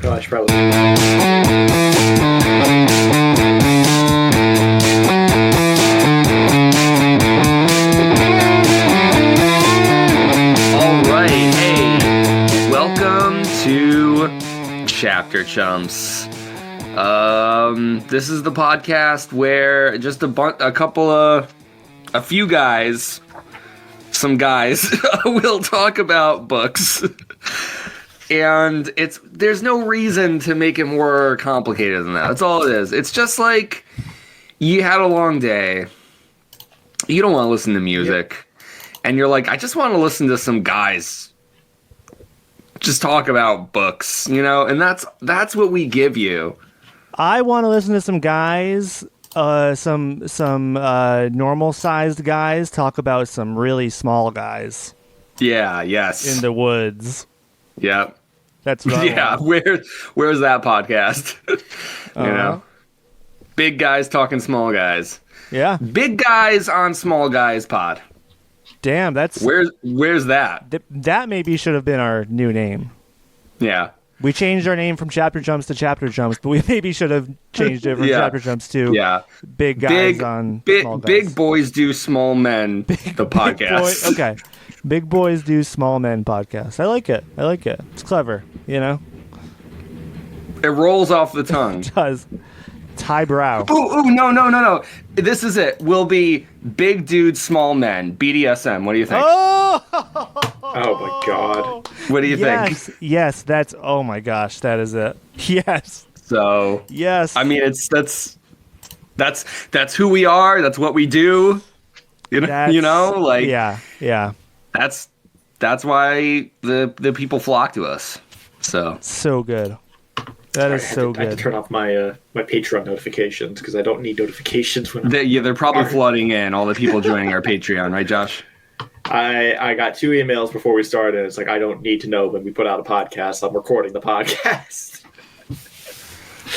Oh, I should probably. All right, hey, welcome to Chapter Chumps. This is the podcast where just a few guys, some guys, will talk about books. And there's no reason to make it more complicated than that. That's all it is. It's just like you had a long day. You don't want to listen to music. Yep. And you're like, I just want to listen to some guys just talk about books, you know? And that's what we give you. I want to listen to some guys, some normal-sized guys talk about some really small guys. Yeah, yes. In the woods. Yep. That's what I want. Where's that podcast? You know? Big guys talking small guys. Yeah. Big guys on small guys pod. Damn, that's... Where's that? That maybe should have been our new name. Yeah. We changed our name from Chapter Chumps to Chapter Chumps, but we maybe should have changed it from Chapter Chumps to Big Guys on Small Guys. Big Boys Do Small Men, the podcast. Okay. Big Boys Do Small Men podcast. I like it. It's clever, you know? It rolls off the tongue. It does. It's highbrow. Ooh, no. This is it. We'll be Big Dude Small Men, BDSM. What do you think? Oh my God. What do you think? Yes, that's, oh my gosh, that is it. Yes. So, yes. I mean, that's who we are. That's what we do. You know, like, yeah. That's why the people flock to us. So good. That is so good. I have to turn off my my Patreon notifications because I don't need notifications when they're probably flooding in, all the people joining our Patreon, right, Josh? I got 2 emails before we started. It's like, I don't need to know when we put out a podcast. I'm recording the podcast.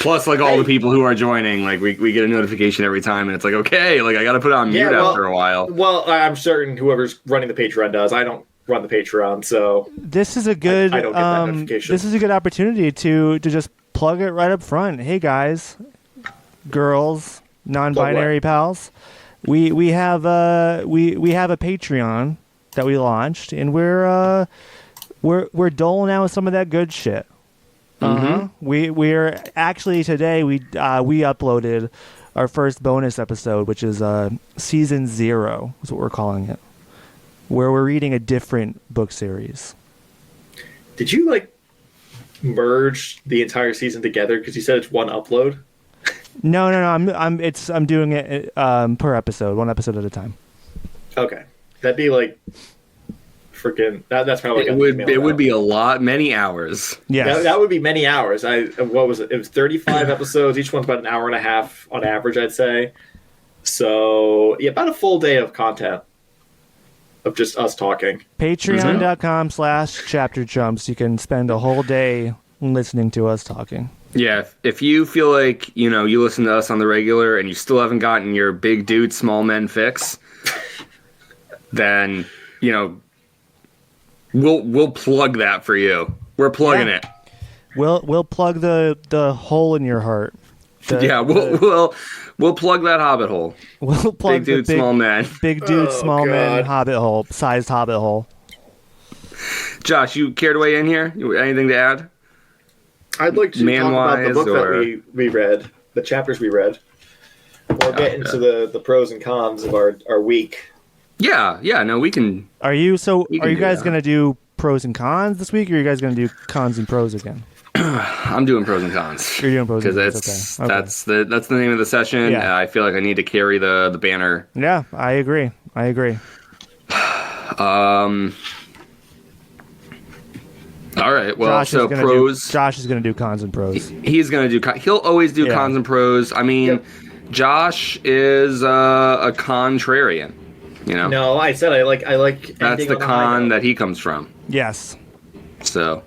Plus, like, all the people who are joining, like, we get a notification every time, and it's like, okay, like, I got to put it on mute after a while. Well, I'm certain whoever's running the Patreon does. I don't run the Patreon, so this is a good. I don't get that notification. This is a good opportunity to just plug it right up front. Hey guys, girls, non-binary pals, we have a Patreon that we launched, and we're doling out some of that good shit. We're actually today we uploaded our first bonus episode, which is season 0 is what we're calling it, where we're reading a different book series. Did you like merge the entire season together because you said it's one upload? No. I'm doing it per episode, one episode at a time. Okay, that'd be like freaking. That's probably it would be many hours. Yeah, that would be many hours. What was it? It was 35 episodes. Each one's about an hour and a half on average, I'd say. So yeah, about a full day of content of just us talking. Patreon.com/ChapterChumps. You can spend a whole day listening to us talking. Yeah, if you feel like, you know, you listen to us on the regular and you still haven't gotten your Big Dude Small Men fix, then, you know, we'll plug that for you. We're plugging it. We'll plug the hole in your heart. We'll plug that hobbit hole. We'll plug Big Dude Small Men. Big Dude Small Men hobbit hole, sized hobbit hole. Josh, you care to weigh in here? Anything to add? I'd like to talk about the book that we read, the chapters we read, or get into the pros and cons of our week. Yeah, no, we can. Are you guys going to do pros and cons this week, or are you guys going to do cons and pros again? I'm doing pros and cons. You're doing pros and cons. Okay. That's the name of the session. Yeah. I feel like I need to carry the banner. Yeah, I agree. All right. Well, so pros. Josh is going to do cons and pros. He's going to do. He'll always do cons and pros. I mean, Josh is a contrarian. You know. No, I said I like. That's the con that he comes from. Yes. So.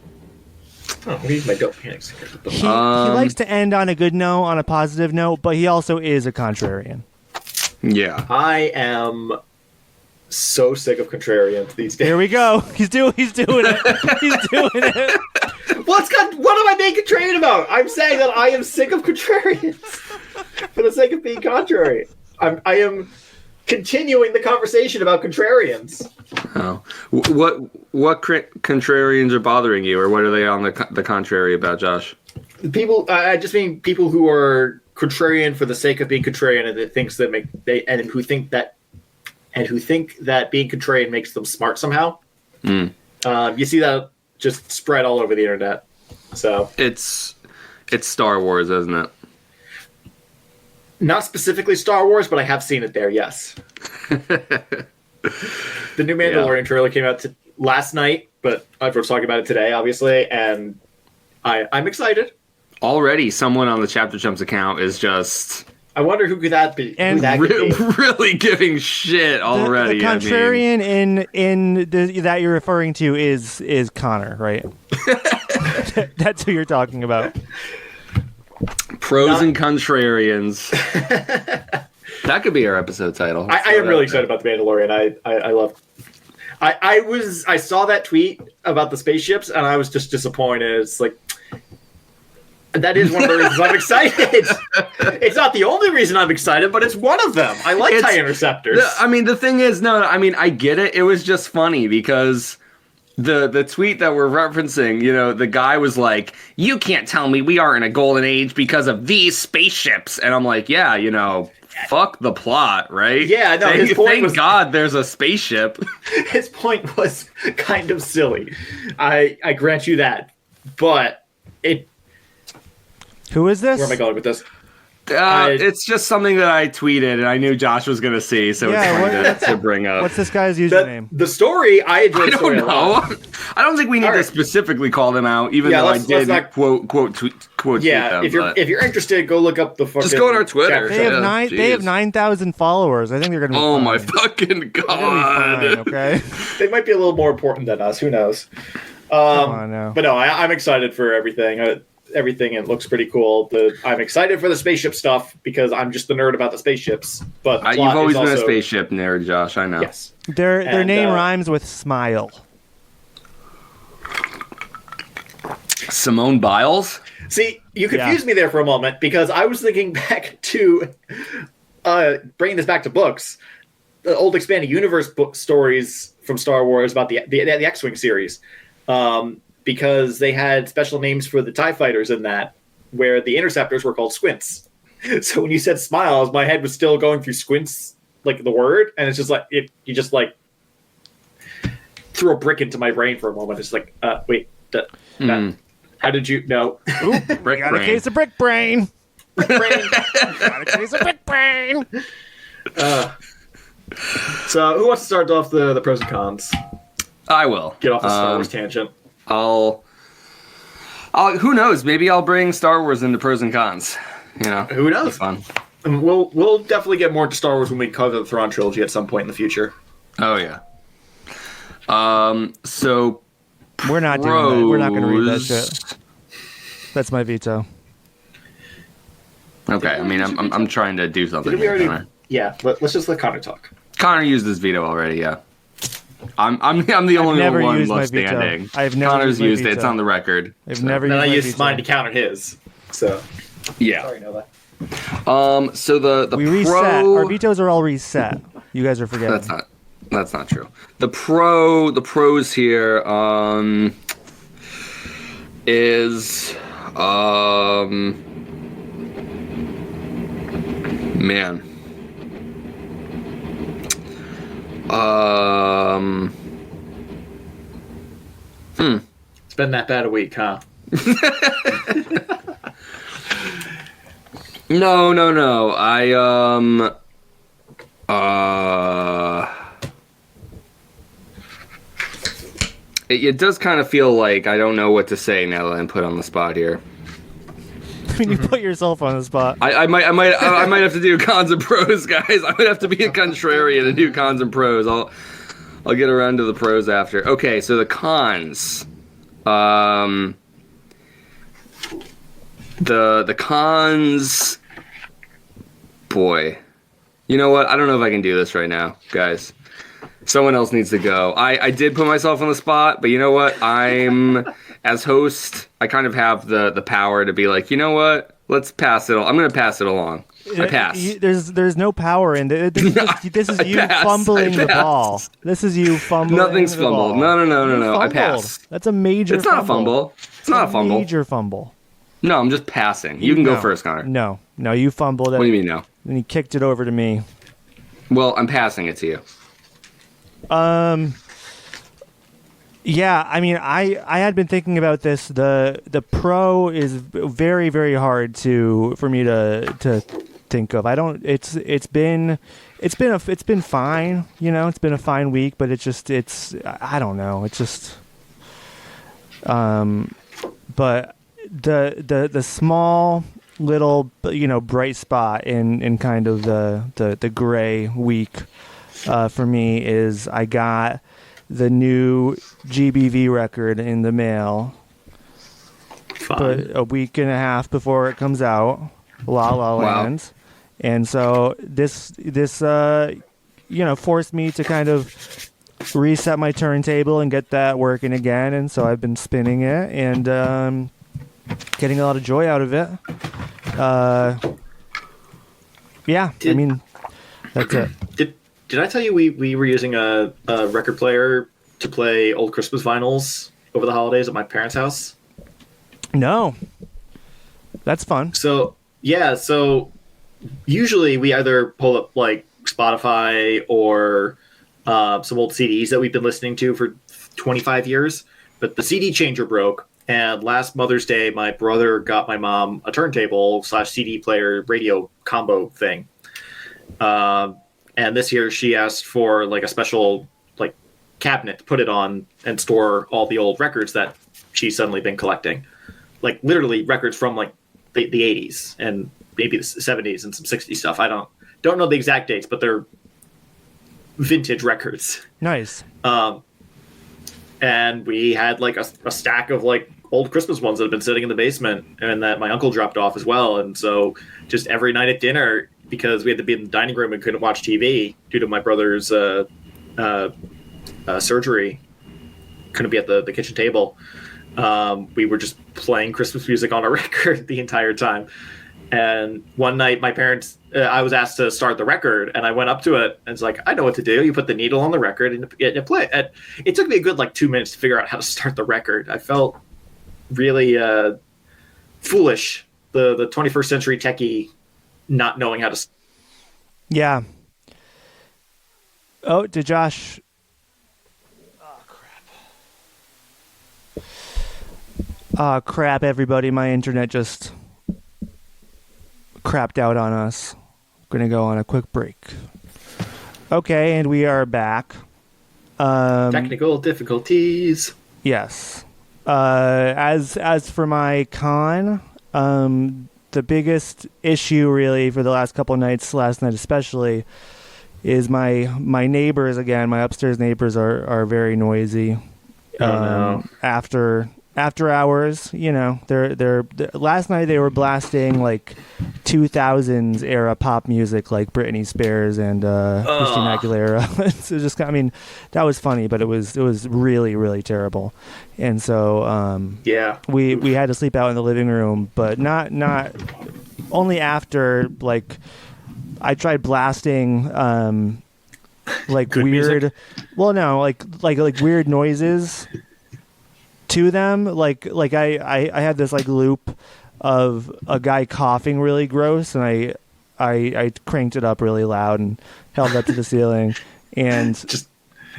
Oh, he's my dope panics. He likes to end on a good note, on a positive note, but he also is a contrarian. Yeah. I am so sick of contrarians these days. Here we go. He's doing it. He's doing it. What am I being contrarian about? I'm saying that I am sick of contrarians for the sake of being contrary. I am continuing the conversation about contrarians. Oh, what contrarians are bothering you, or what are they on the contrary about, Josh? People, I just mean people who are contrarian for the sake of being contrarian, and who think that being contrarian makes them smart somehow. You see that just spread all over the internet. So it's Star Wars, isn't it? Not specifically Star Wars, but I have seen it there. Yes. The new Mandalorian trailer came out last night, but everyone's talking about it today, obviously, and I'm excited. Already, someone on the Chapter Chumps account is just... I wonder who could that be? And really giving shit already. The contrarian that you're referring to is Connor, right? That's who you're talking about. Pros and contrarians. That could be our episode title. I am really excited about The Mandalorian. I love... I saw that tweet about the spaceships, and I was just disappointed. It's like... That is one of the reasons I'm excited. It's not the only reason I'm excited, but it's one of them. I like TIE interceptors. I mean, the thing is, I get it. It was just funny because the tweet that we're referencing, the guy was like, "You can't tell me we are in a golden age because of these spaceships," and I'm like, "Yeah, fuck the plot, right?" Yeah, no. His point was, God, there's a spaceship. His point was kind of silly. I grant you that, but it. Who is this? Where am I going with this? It's just something that I tweeted, and I knew Josh was going to see, so it's funny to bring up. What's this guy's username? The story, I enjoyed. I don't know. I don't think we need to specifically call them out, even though I did quote tweet them. If you're interested, go look up the fucking... Just go on our Twitter. They have 9,000 followers. I think they're going to be fine. My fucking God. Fine, okay? They might be a little more important than us. Who knows? Come on now. But no, I'm excited for everything. Everything, it looks pretty cool. I'm excited for the spaceship stuff because I'm just the nerd about the spaceships. But the you've always been a spaceship nerd, Josh. I know. Yes, their name rhymes with smile. Simone Biles. See, you confused me there for a moment because I was thinking back to bringing this back to books, the old expanded universe book stories from Star Wars about the X-wing series. Because they had special names for the TIE fighters in that, where the interceptors were called squints. So when you said smiles, my head was still going through squints, like the word, and it's just like, you just like threw a brick into my brain for a moment. It's like, wait, how did you know? Ooh, got a case of brick brain. Brick brain. Got a case of brick brain. So who wants to start off the pros and cons? I will. Get off the Star Wars tangent. I'll who knows? Maybe I'll bring Star Wars into pros and cons. Who knows? Fun. And we'll definitely get more to Star Wars when we cover the Thrawn trilogy at some point in the future. Oh yeah. So we're not doing that. We're not going to read that shit. That's my veto. Okay. I mean, I'm trying to do something. Did we already? Yeah. Let's just let Connor talk. Connor used his veto already. Yeah. I'm the only one left standing. Connor's used it. It's on the record. I've never used my veto. I used mine to counter his. So yeah. Sorry, Nova. So the we reset. Our vetoes are all reset. You guys are forgetting. That's not true. The pros here is man. It's been that bad a week, huh? No. It does kind of feel like I don't know what to say now that I'm put on the spot here. I mean, you put yourself on the spot. I might have to do cons and pros, guys. I might have to be a contrarian and do cons and pros. I'll get around to the pros after. Okay, so the cons. The cons. Boy, you know what? I don't know if I can do this right now, guys. Someone else needs to go. I did put myself on the spot, but you know what? As host, I kind of have the power to be like, you know what? Let's pass it. I'm going to pass it along. I pass. There's no power in it. This is you fumbling the ball. This is you fumbling. Nothing's the fumbled. ball. No. I pass. That's a major. It's not a fumble. It's not a fumble. Major fumble. No, I'm just passing. You can go first, Connor. No, you fumbled it. What do you mean no? And you kicked it over to me. Well, I'm passing it to you. Yeah, I mean, I had been thinking about this. The pro is very, very hard for me to think of. I don't. It's been fine. You know, it's been a fine week, but I don't know. It's just but the small little bright spot in kind of the gray week for me is I got the new GBV record in the mail, but a week and a half before it comes out, La La Land. Wow. And so this forced me to kind of reset my turntable and get that working again. And so I've been spinning it and getting a lot of joy out of it. Yeah, I mean, that's it. Did I tell you we were using a record player to play old Christmas vinyls over the holidays at my parents' house? No. That's fun. So usually we either pull up like Spotify or some old CDs that we've been listening to for 25 years, but the CD changer broke. And last Mother's Day, my brother got my mom a turntable / CD player radio combo thing. And this year she asked for like a special like cabinet to put it on and store all the old records that she's suddenly been collecting. Like literally records from like the 80s and maybe the 70s and some 60s stuff. I don't know the exact dates, but they're vintage records. Nice. And we had like a stack of like old Christmas ones that had been sitting in the basement and that my uncle dropped off as well. And so just every night at dinner, because we had to be in the dining room and couldn't watch TV due to my brother's surgery, couldn't be at the kitchen table. We were just playing Christmas music on a record the entire time. And one night my parents, I was asked to start the record and I went up to it and it's like, I know what to do. You put the needle on the record and you play it. And it took me a good 2 minutes to figure out how to start the record. I felt really foolish, the 21st century techie, not knowing how to. Yeah. Oh, did Josh? Oh, crap. Oh, crap, everybody. My internet just crapped out on us. Going to go on a quick break. Okay, and we are back. Technical difficulties. Yes. As for my con, the biggest issue really for the last couple of nights, last night especially, is my neighbors again. My upstairs neighbors are very noisy. After hours, they're last night they were blasting like 2000s era pop music like Britney Spears and Christina Aguilera. So just, that was funny, but it was really, really terrible. And so we had to sleep out in the living room, but not only after like I tried blasting like good weird music? Well, no, like weird noises to them, like I had this like loop of a guy coughing really gross, and I cranked it up really loud and held it up to the ceiling and just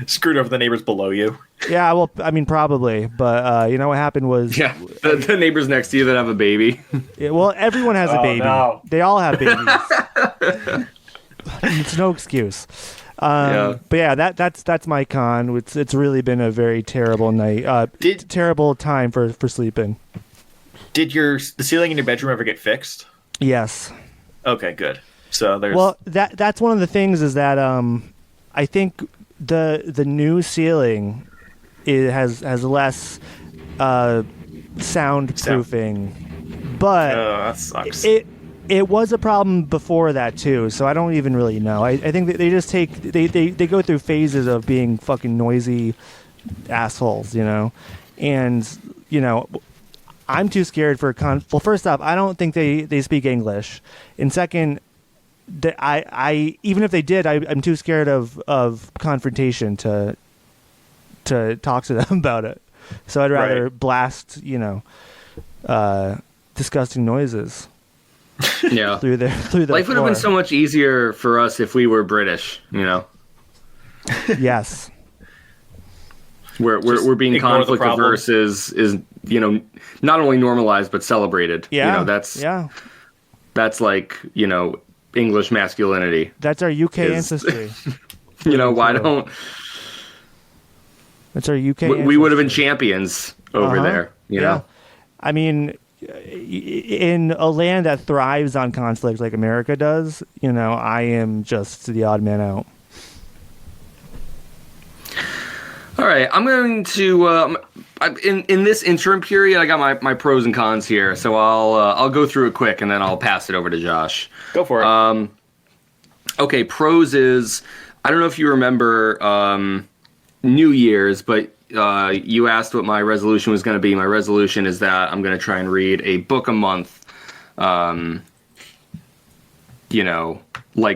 screwed over the neighbors below you. Yeah, well, probably, but what happened was the neighbors next to you that have a baby. Yeah, well, everyone has a baby. No. They all have babies. It's no excuse. But yeah, that's my con. It's really been a very terrible night. Terrible time for sleeping. Did the ceiling in your bedroom ever get fixed? Yes. Okay, good. So there's. Well, that's one of the things is that I think the new ceiling has less soundproofing, but that sucks. it was a problem before that too, so I don't even really know. I think that they just they go through phases of being fucking noisy assholes, and I'm too scared for well, first off, I don't think they speak English, and second, I even if they did, I'm too scared of confrontation to talk to them about it. So I'd rather blast disgusting noises. Yeah, through their life would have been so much easier for us if we were British. Yes. We're being conflict averse is not only normalized but celebrated. Yeah. That's like English masculinity. That's our UK ancestry. Why don't? That's our UK. We would have been champions over there. You know. I mean, in a land that thrives on conflict like America does, I am just the odd man out. All right, I'm going to in this interim period, I got my pros and cons here, so I'll go through it quick and then I'll pass it over to Josh. Go for it. Okay, pros is, I don't know if you remember New Year's, but you asked what my resolution was going to be. My resolution is that I'm going to try and read a book a month, like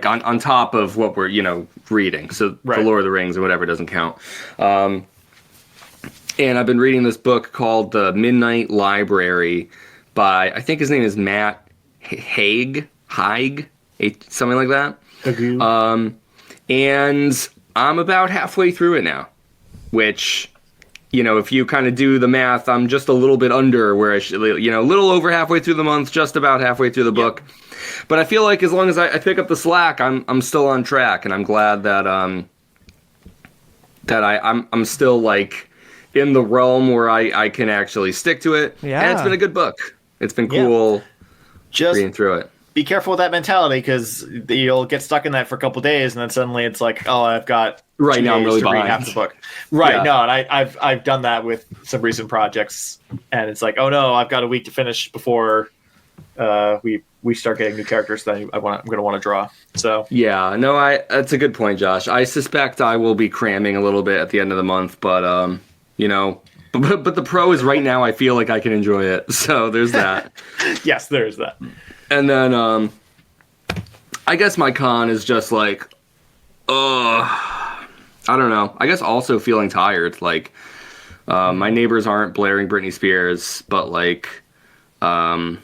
on top of what we're, reading. So The Lord of the Rings or whatever doesn't count. And I've been reading this book called The Midnight Library by, I think his name is Matt Haig, something like that. And I'm about halfway through it now, which, if you kind of do the math, I'm just a little bit under where I should, a little over halfway through the month, just about halfway through the book. But I feel like as long as I pick up the slack, I'm still on track, and I'm glad that I'm still like in the realm where I can actually stick to it. Yeah. And it's been a good book. It's been cool reading through it. Be careful with that mentality, because you'll get stuck in that for a couple of days, and then suddenly it's like, oh, I've got right now I'm really to behind read half the book. Right, no, and I've done that with some recent projects, and it's like, oh no, I've got a week to finish before we start getting new characters that I'm going to want to draw. So yeah, no, that's a good point, Josh. I suspect I will be cramming a little bit at the end of the month, but but the pro is right now I feel like I can enjoy it. So there's that. Yes, there's that. And then, I guess my con is just like, I don't know. I guess also feeling tired. Like, my neighbors aren't blaring Britney Spears, but like, I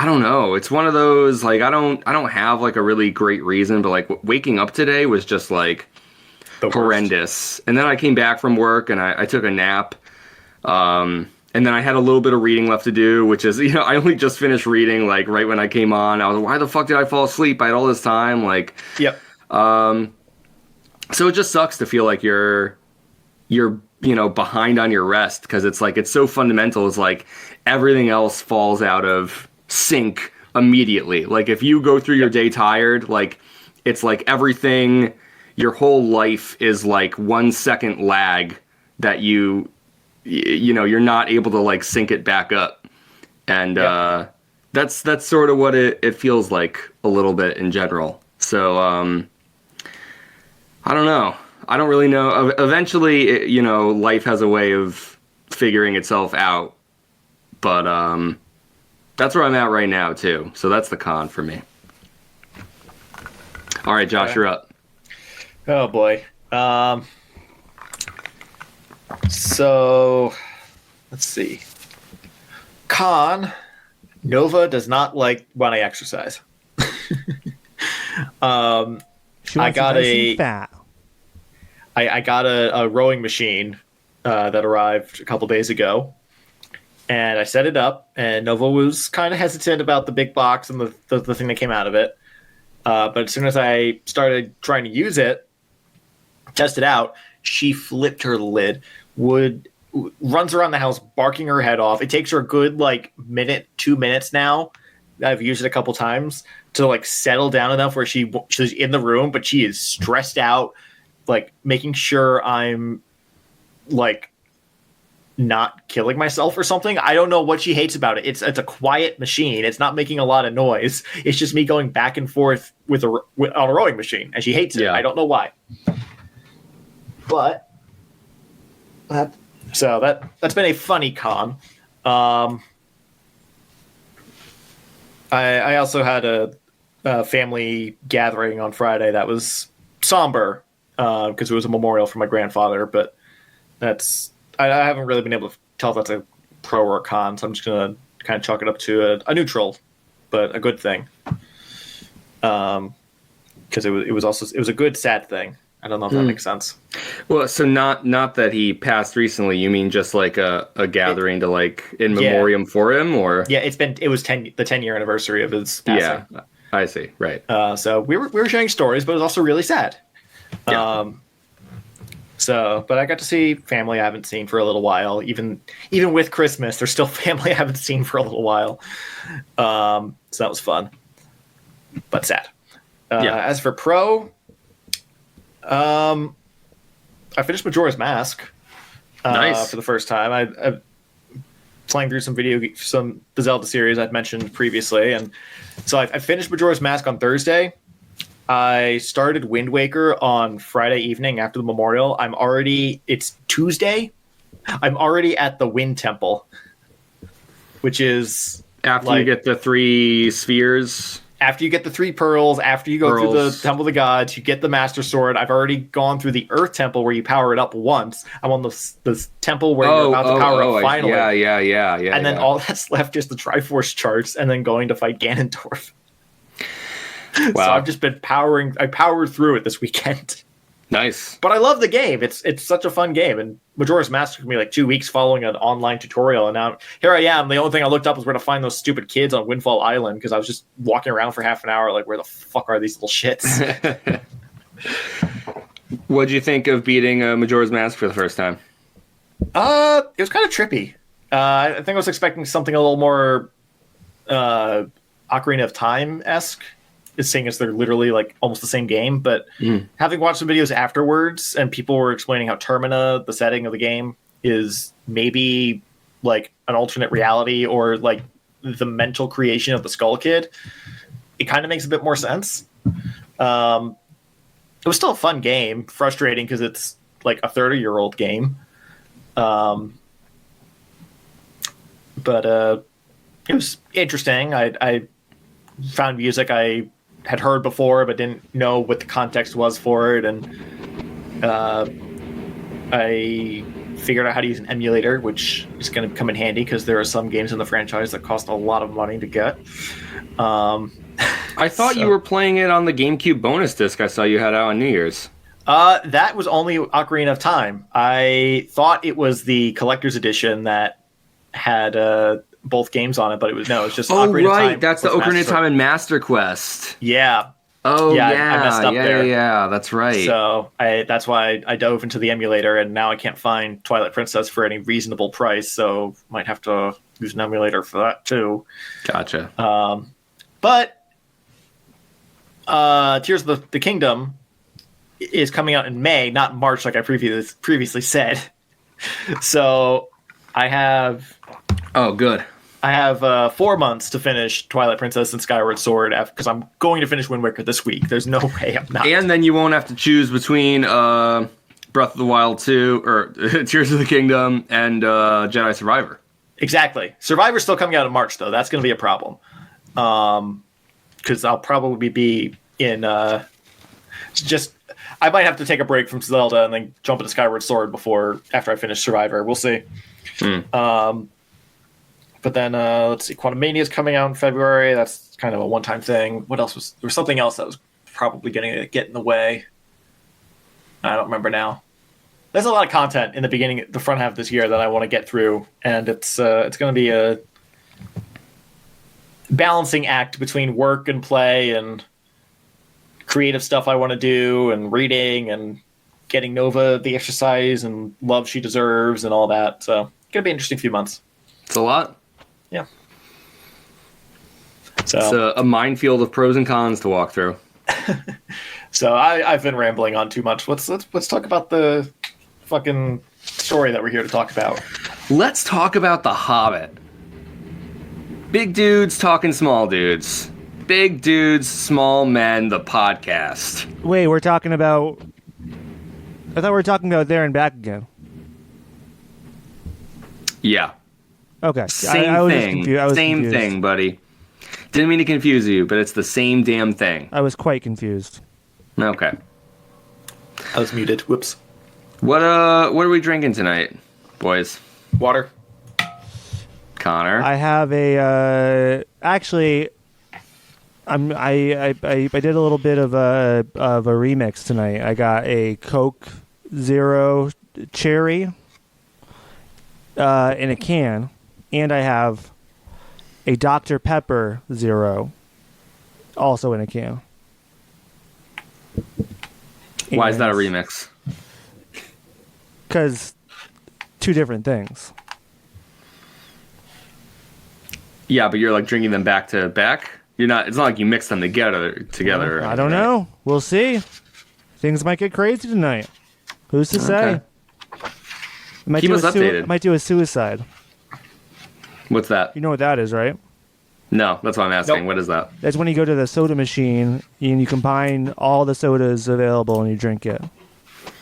don't know. It's one of those, like, I don't have like a really great reason, but like waking up today was just like horrendous. And then I came back from work and I took a nap. And then I had a little bit of reading left to do, which is, I only just finished reading, like, right when I came on. I was like, why the fuck did I fall asleep? I had all this time, like... Yep. So it just sucks to feel like you're behind on your rest, because it's like, it's so fundamental. It's like, everything else falls out of sync immediately. Like, if you go through your day tired, like, it's like everything, your whole life is like 1 second lag that you're not able to like sync it back up. And that's sort of what it feels like a little bit in general. So I don't know. I don't really know. Eventually, life has a way of figuring itself out. But that's where I'm at right now too. So that's the con for me. All right, Josh, you're up. Oh boy. So, let's see. Con, Nova does not like when I exercise. I got a rowing machine that arrived a couple days ago, and I set it up, and Nova was kind of hesitant about the big box and the thing that came out of it. But as soon as I started trying to use it, test it out, she flipped her lid, runs around the house barking her head off. It takes her a good 2 minutes now. I've used it a couple times to settle down enough where she's in the room, but she is stressed out, making sure I'm not killing myself or something. I don't know what she hates about it. It's a quiet machine. It's not making a lot of noise. It's just me going back and forth on a rowing machine, and she hates it. I don't know why. But that's been a funny con. I also had a family gathering on Friday that was somber because it was a memorial for my grandfather. But I haven't really been able to tell if that's a pro or a con, so I'm just gonna kind of chalk it up to a neutral, but a good thing. Because it was a good sad thing. I don't know if that makes sense. Well, so not that he passed recently. You mean just like a gathering to like in memoriam for him, or it was the 10-year anniversary of his passing. Yeah, I see. Right. So we were sharing stories, but it was also really sad. Yeah. But I got to see family I haven't seen for a little while. Even with Christmas, there's still family I haven't seen for a little while. So that was fun, but sad. As for pro, I finished Majora's Mask. Nice. For the first time. I playing through some the Zelda series I'd mentioned previously, and so I finished Majora's Mask on Thursday. I started Wind Waker on Friday evening after the memorial. It's Tuesday. I'm already at the Wind Temple, which is after you get the 3 spheres. After you get the 3 pearls, after you go through the Temple of the Gods, you get the Master Sword. I've already gone through the Earth Temple where you power it up once. I'm on the temple where you're about to power up finally. Yeah. And then all that's left is the Triforce charts and then going to fight Ganondorf. Wow. So I've just been I powered through it this weekend. Nice. But I love the game. It's such a fun game. And Majora's Mask took me like 2 weeks following an online tutorial. And now here I am. The only thing I looked up was where to find those stupid kids on Windfall Island because I was just walking around for half an hour like, where the fuck are these little shits? What'd you think of beating Majora's Mask for the first time? It was kind of trippy. I think I was expecting something a little more Ocarina of Time-esque. Seeing as they're literally like almost the same game, but having watched some videos afterwards and people were explaining how Termina, the setting of the game, is maybe like an alternate reality or like the mental creation of the Skull Kid, it kind of makes a bit more sense. It was still a fun game, frustrating because it's like a 30-year-old game. But it was interesting. I found music I had heard before but didn't know what the context was for it, and I figured out how to use an emulator, which is going to come in handy because there are some games in the franchise that cost a lot of money to get. I thought you were playing it on the GameCube bonus disc I saw you had out on New Year's. That was only Ocarina of Time. I thought it was the collector's edition that had both games on it, but it's just Ocarina of Time. That's the Ocarina of Time and Master Quest. Yeah. Oh yeah, I messed up there. Yeah, that's right. So that's why I dove into the emulator, and now I can't find Twilight Princess for any reasonable price, so might have to use an emulator for that too. Gotcha. But Tears of the Kingdom is coming out in May, not March, like I previously said. So I have. Oh, good. I have 4 months to finish Twilight Princess and Skyward Sword because I'm going to finish Wind Waker this week. There's no way I'm not. And then you won't have to choose between Breath of the Wild 2 or Tears of the Kingdom and Jedi Survivor. Exactly. Survivor's still coming out in March, though. That's going to be a problem. Because I'll probably be in I might have to take a break from Zelda and then jump into Skyward Sword after I finish Survivor. We'll see. But then, let's see, Quantum Mania is coming out in February. That's kind of a one-time thing. What else there was something else that was probably going to get in the way. I don't remember now. There's a lot of content in the front half of this year that I want to get through, and it's going to be a balancing act between work and play and creative stuff I want to do and reading and getting Nova the exercise and love she deserves and all that. So it's going to be an interesting few months. It's a lot. Yeah. So it's a minefield of pros and cons to walk through. So I've been rambling on too much. Let's talk about the fucking story that we're here to talk about. Let's talk about The Hobbit. Big dudes talking small dudes. Big dudes, small men, the podcast. Wait, we're talking about... I thought we were talking about There and Back Again. Yeah. Okay. Same I was thing. Same confused. thing, buddy. Didn't mean to confuse you, but it's the same damn thing. I was quite confused. Okay. I was muted. Whoops. What are we drinking tonight, boys? Water. Connor. I have a actually I did a little bit of a remix tonight. I got a Coke Zero Cherry in a can, and I have a Dr. Pepper Zero also in a can. Why is that a remix? Because two different things. Yeah, but you're like drinking them back to back. You're not. It's not like you mix them together. I don't know. We'll see. Things might get crazy tonight. Who's to say? Keep us updated. Might do a suicide. What's that? You know what that is, right? No, that's what I'm asking. Nope. What is that? That's when you go to the soda machine and you combine all the sodas available and you drink it.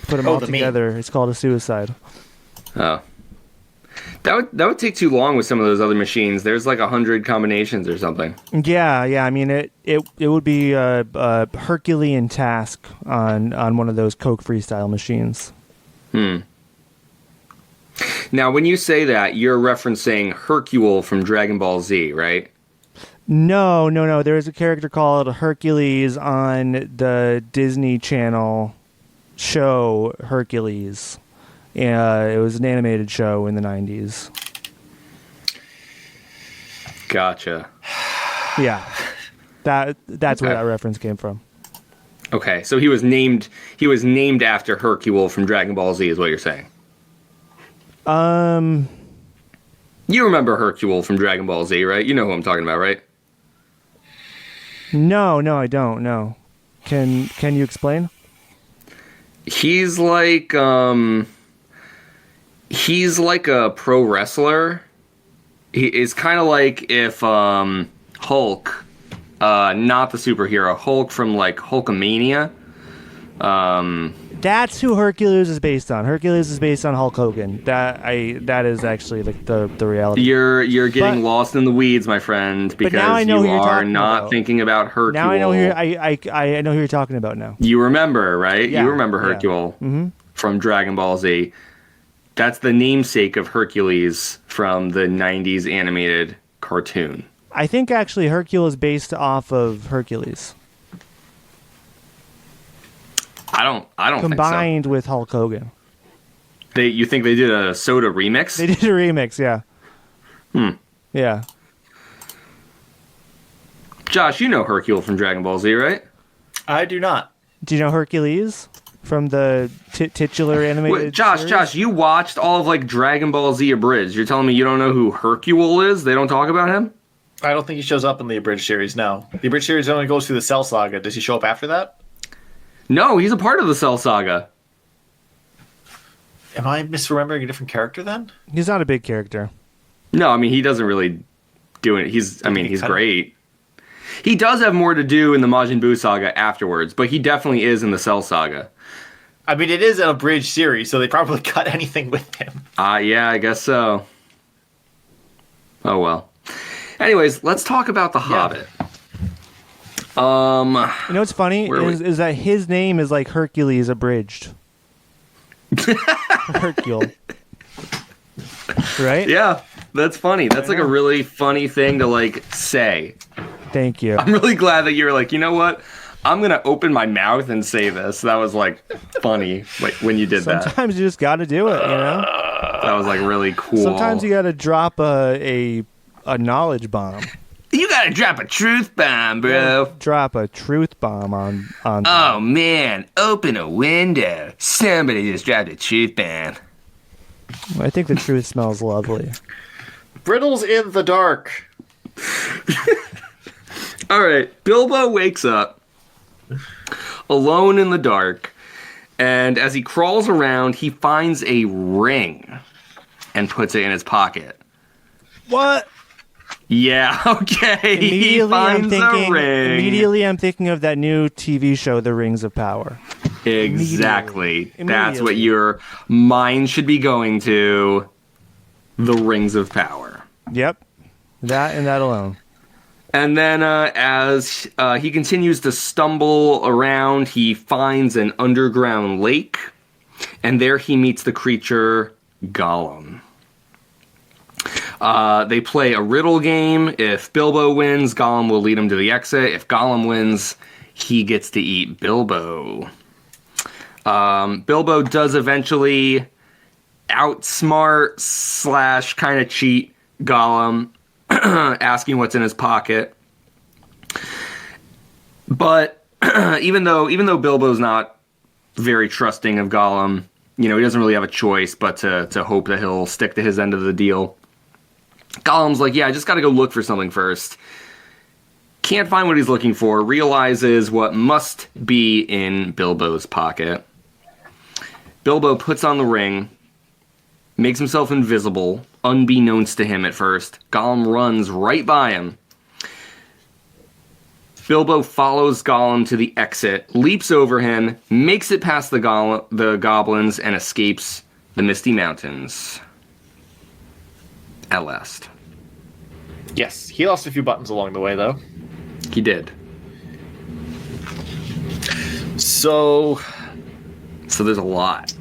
Put them all together. It's called a suicide. Oh. That would take too long with some of those other machines. There's like 100 combinations or something. Yeah. I mean, it would be a Herculean task on one of those Coke Freestyle machines. Now, when you say that, you're referencing Hercule from Dragon Ball Z, right? No. There's a character called Hercules on the Disney Channel show Hercules. It was an animated show in the 90s. Gotcha. Yeah. That's where that reference came from. Okay, so he was named after Hercule from Dragon Ball Z is what you're saying. You remember Hercule from Dragon Ball Z, right? You know who I'm talking about, right? No, I don't. No. Can you explain? He's like a pro wrestler. He is kind of like if Hulk, not the superhero, Hulk from like Hulkamania. That's who Hercules is based on. Hercules is based on Hulk Hogan. That is actually like the reality. You're getting lost in the weeds, my friend, because now I know you who you're are talking not about. thinking about Hercule. Now I know who I know who you're talking about now. You remember, right? Yeah, You remember Hercule from Dragon Ball Z. That's the namesake of Hercules from the 90s animated cartoon. I think actually Hercule is based off of Hercules. I don't Combined with Hulk Hogan. You think they did a soda remix? They did a remix, yeah. Yeah. Josh, you know Hercule from Dragon Ball Z, right? I do not. Do you know Hercules from the titular animated Wait, Josh, you watched all of like Dragon Ball Z Abridged. You're telling me you don't know who Hercule is? They don't talk about him? I don't think he shows up in the Abridged series, no. The Abridged series only goes through the Cell Saga. Does he show up after that? No, he's a part of the Cell Saga. Am I misremembering a different character then? He's not a big character. No, I mean, he doesn't really do it. He's great. He does have more to do in the Majin Buu saga afterwards, but he definitely is in the Cell Saga. I mean, it is an abridged series, so they probably cut anything with him. Yeah, I guess so. Oh, well. Anyways, let's talk about The Hobbit. You know what's funny is that his name is like Hercules abridged. Hercule. Right? Yeah, that's funny. That's like a really funny thing to like say. Thank you. I'm really glad that you were like, you know what? I'm going to open my mouth and say this. That was like funny like when you did that. Sometimes you just got to do it, you know? That was like really cool. Sometimes you got to drop a knowledge bomb. You gotta drop a truth bomb, bro. Drop a truth bomb on. Oh man, open a window. Somebody just dropped a truth bomb. I think the truth smells lovely. Brittles in the dark. All right, Bilbo wakes up alone in the dark, and as he crawls around, he finds a ring. and puts it in his pocket. What? Yeah, okay. He finds a ring. Immediately I'm thinking of that new TV show, The Rings of Power. Exactly. That's what Immediately. your mind should be going to. The Rings of Power. Yep. That and that alone. And then as he continues to stumble around, he finds an underground lake. And there he meets the creature Gollum. They play a riddle game. If Bilbo wins, Gollum will lead him to the exit. If Gollum wins, he gets to eat Bilbo. Bilbo does eventually outsmart / kind of cheat Gollum, asking what's in his pocket. But even though Bilbo's not very trusting of Gollum, he doesn't really have a choice but to hope that he'll stick to his end of the deal. Gollum's like, yeah, I just got to go look for something first. Can't find what he's looking for. Realizes what must be in Bilbo's pocket. Bilbo puts on the ring, makes himself invisible, unbeknownst to him at first. Gollum runs right by him. Bilbo follows Gollum to the exit, leaps over him, makes it past the goblins, and escapes the Misty Mountains. At last. Yes, he lost a few buttons along the way, though. He did. So there's a lot.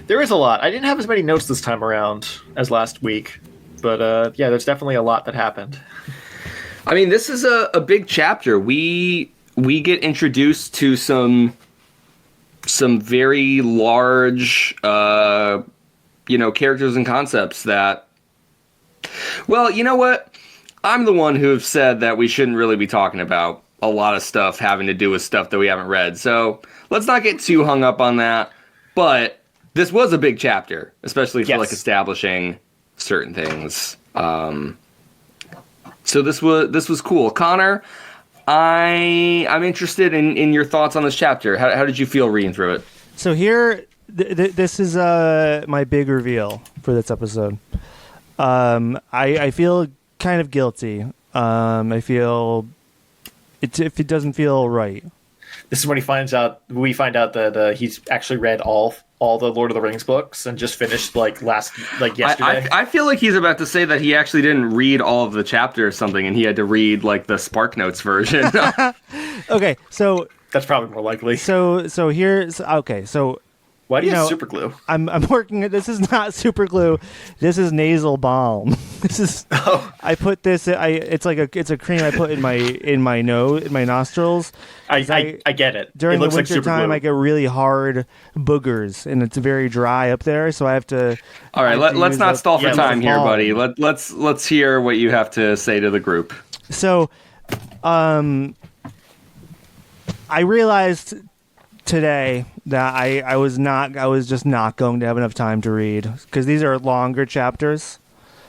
There is a lot. I didn't have as many notes this time around as last week, but yeah, there's definitely a lot that happened. I mean, this is a big chapter. We get introduced to some very large, characters and concepts that. Well, you know what? I'm the one who have said that we shouldn't really be talking about a lot of stuff having to do with stuff that we haven't read. So let's not get too hung up on that. But this was a big chapter, especially for establishing certain things. So this was cool. Connor, I'm interested in your thoughts on this chapter. How did you feel reading through it? So here, this is my big reveal for this episode. I feel kind of guilty. I feel if it doesn't feel right. This is when we find out that he's actually read all the Lord of the Rings books and just finished yesterday. I feel like he's about to say that he actually didn't read all of the chapter or something, and he had to read the Spark Notes version. Okay, so that's probably more likely. So here's okay. So why do you have super glue? I'm working. This is not super glue. This is nasal balm. This is. Oh. I put this. It's a cream I put in my nose, in my nostrils. I get it. During the winter time, I get really hard boogers, and it's very dry up there. So I have to. All right, let's not stall for time here, buddy. Let's hear what you have to say to the group. So, I realized today that I was just not going to have enough time to read because these are longer chapters.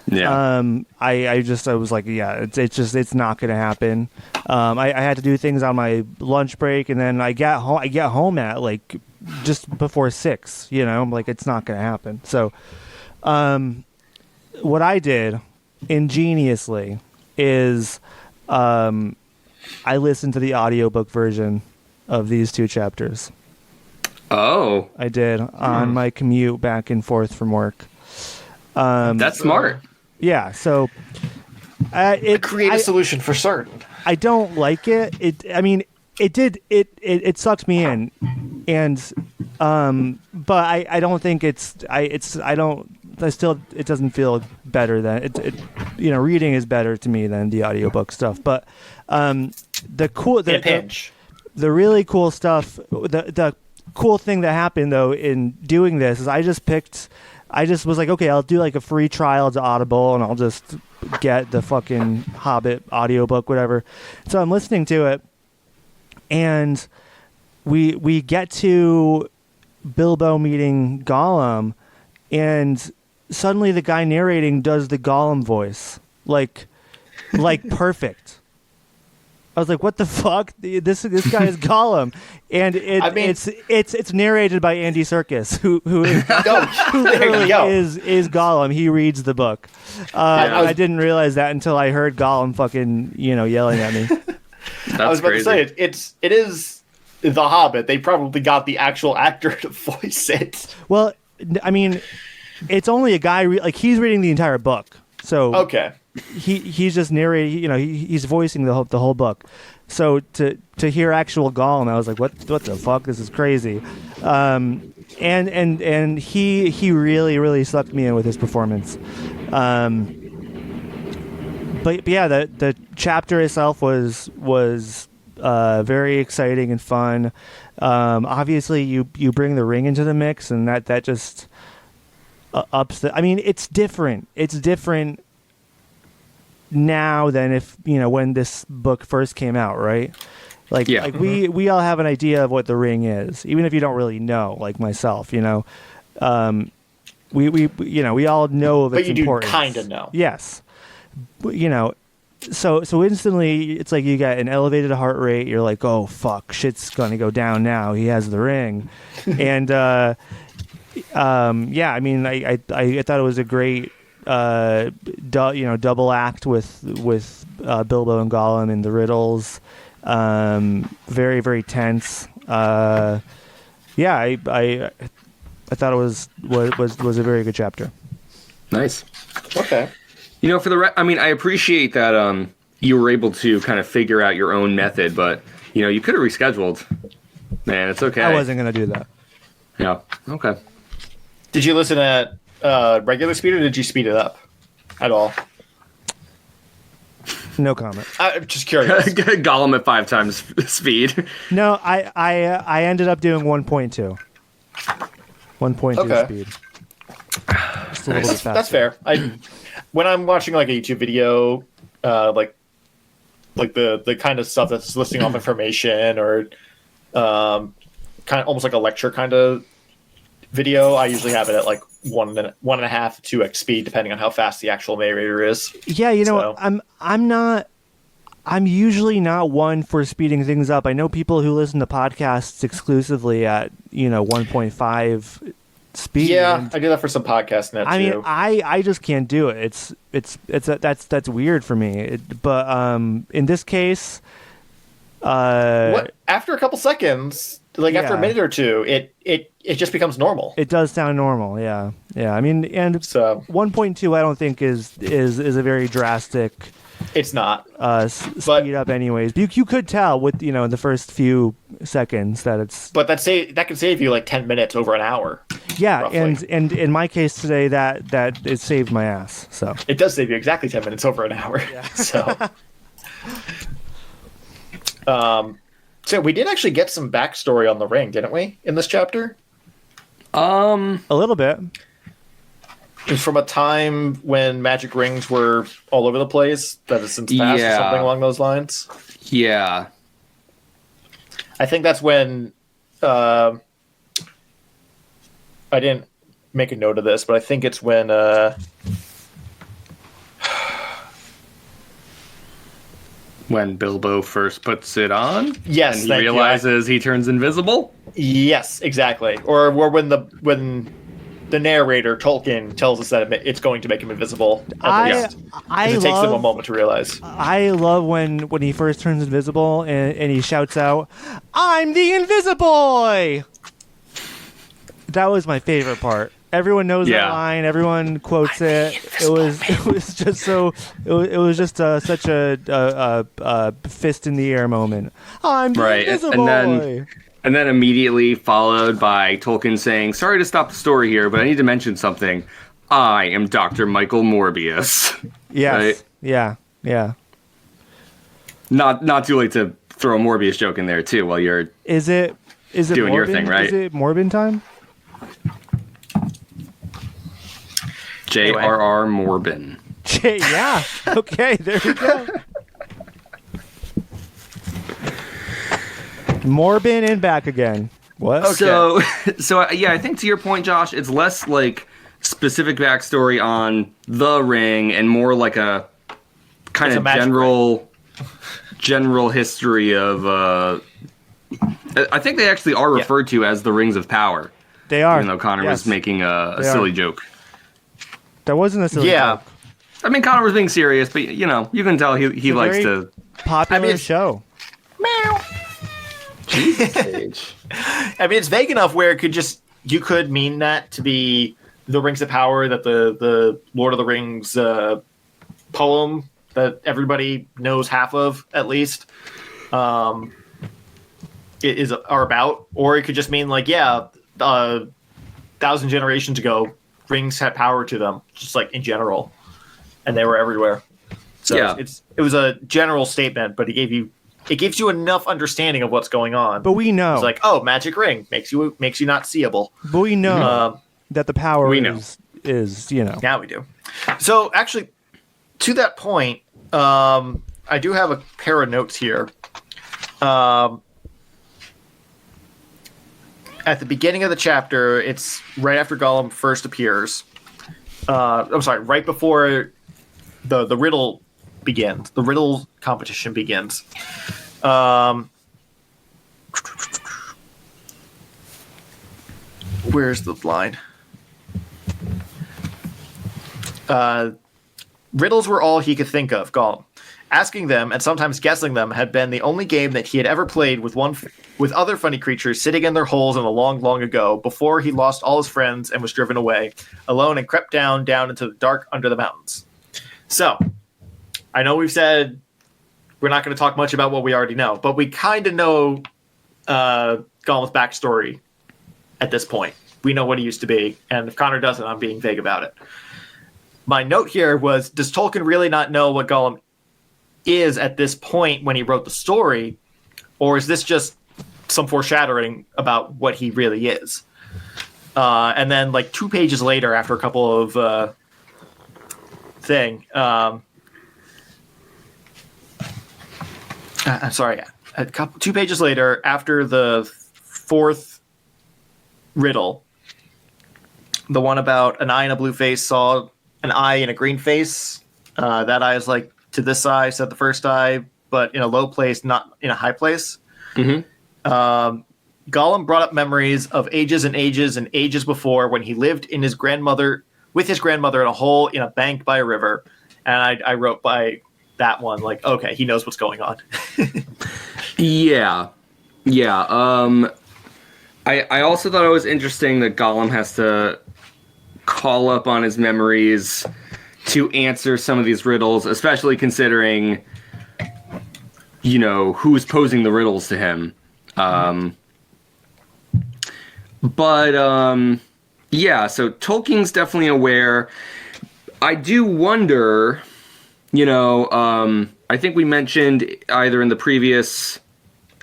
Yeah. I was like, yeah, it's not going to happen. I had to do things on my lunch break, and then I get home at just before 6. I'm like, it's not going to happen. So, what I did ingeniously is, I listened to the audiobook version of these 2 chapters. Oh. I did on my commute back and forth from work. That's smart. Yeah, so create a solution for certain. I don't like it. It sucked me in, and but I don't think it doesn't feel better than it. Reading is better to me than the audiobook stuff. But the really cool stuff, the cool thing that happened though in doing this is I just was like, okay, I'll do a free trial to Audible and I'll just get the fucking Hobbit audiobook, whatever. So I'm listening to it, and we get to Bilbo meeting Gollum, and suddenly the guy narrating does the Gollum voice, like perfect. I was like, "What the fuck? This guy is Gollum," and it's narrated by Andy Serkis, who literally is Gollum. He reads the book. I didn't realize that until I heard Gollum fucking yelling at me. I was about to say it is The Hobbit. They probably got the actual actor to voice it. Well, I mean, it's only a guy he's reading the entire book, so okay. He's just narrating, he's voicing the whole book. So to hear actual Gollum, I was like, what the fuck? This is crazy. And he really sucked me in with his performance. But yeah, the chapter itself was very exciting and fun. Obviously, you bring the ring into the mix, and that just ups the. I mean, it's different. It's different now than when this book first came out, right? We all have an idea of what the ring is, even if you don't really know, like myself, we all know of its importance. But you do kind of know. Yes. So instantly it's like you got an elevated heart rate. You're like, oh fuck, shit's gonna go down now. He has the ring. And I mean, I thought it was a great double act with Bilbo and Gollum and the riddles. Very, very tense. I thought it was a very good chapter. Nice. Okay. I appreciate that you were able to kind of figure out your own method, but you could have rescheduled. Man, it's okay. I wasn't gonna do that. Yeah. Okay. Did you listen at regular speed, or did you speed it up at all? No comment. I'm just curious. Gollum at 5 times speed. No, I ended up doing 1.2. 1.2 speed. Just a little bit faster. That's fair. When I'm watching like a YouTube video, like the kind of stuff that's listing off information or kind of almost like a lecture kind of video, I usually have it at like 1.5 to 2x speed, depending on how fast the actual narrator is. Yeah, I'm usually not one for speeding things up. I know people who listen to podcasts exclusively at 1.5 speed. Yeah, I do that for some podcasts now too. I mean, I just can't do it. That's weird for me. But in this case, after a couple seconds, after a minute or two, it just becomes normal. It does sound normal. Yeah. I mean, and so 1.2, I don't think is a very drastic. It's not speed up, anyways. You could tell with in the first few seconds that it's. But that can save you like 10 minutes over an hour. Yeah, roughly. and in my case today, that it saved my ass. So it does save you exactly 10 minutes over an hour. Yeah. So we did actually get some backstory on the ring, didn't we, in this chapter? A little bit. It's from a time when magic rings were all over the place, that has since passed, or something along those lines. Yeah. I think that's when I didn't make a note of this, but I think it's when when Bilbo first puts it on? Yes. And he realizes he turns invisible? Yes, exactly. Or when the narrator, Tolkien, tells us that it it's going to make him invisible. It takes them a moment to realize. I love when he first turns invisible and he shouts out, "I'm the Invisiboy!" That was my favorite part. Everyone knows that line. Everyone quotes it. It was just so. It was just such a fist in the air moment. I'm the Invisiboy. And then immediately followed by Tolkien saying, "Sorry to stop the story here, but I need to mention something. I am Dr. Michael Morbius." Yes. Right? Yeah. Not too late to throw a Morbius joke in there too while you're Is it doing Morbin? your thing, right? Is it Morbin time? JRR Morbin. Yeah. Okay, there we go. Morbin and back again. What? Okay. So yeah, I think to your point, Josh, it's less like specific backstory on the ring and more like a kind of general history of. I think they actually are referred to as the Rings of Power. They are. Even though Connor was making a silly joke. That wasn't a silly joke. I mean, Connor was being serious, but you can tell he likes to. Popular show. Meow. Jesus, Paige. I mean, it's vague enough where you could mean that to be the Rings of Power, that the Lord of the Rings poem that everybody knows half of, at least, are about. Or it could just mean, like, 1,000 generations ago, rings had power to them, just like in general, and they were everywhere. So it was a general statement, but it gives you enough understanding of what's going on. But we know, it's like, oh, magic ring makes you not seeable. But we know that the power is Now we do. So actually, to that point, I do have a pair of notes here. At the beginning of the chapter, it's right after Gollum first appears. I'm sorry, right before the riddle begins. The riddle competition begins. Where's the line? Riddles were all he could think of, Gollum. Asking them, and sometimes guessing them, had been the only game that he had ever played with other funny creatures sitting in their holes in the long, long ago, before he lost all his friends and was driven away, alone, and crept down into the dark under the mountains. So, I know we've said we're not going to talk much about what we already know, but we kind of know Gollum's backstory at this point. We know what he used to be, and if Connor doesn't, I'm being vague about it. My note here was, does Tolkien really not know what Gollum is at this point when he wrote the story, or is this just some foreshadowing about what he really is? And then, like 2 pages later, after a couple of I'm sorry, 2 pages later, after the 4th riddle, the one about an eye in a blue face saw an eye in a green face. That eye is like to this eye, said the first eye, but in a low place, not in a high place. Mm-hmm. Gollum brought up memories of ages and ages and ages before, when he lived with his grandmother in a hole in a bank by a river. And I wrote by that one, like, okay, he knows what's going on. Yeah. I also thought it was interesting that Gollum has to call up on his memories to answer some of these riddles, especially considering, who's posing the riddles to him. So Tolkien's definitely aware. I do wonder, I think we mentioned either in the previous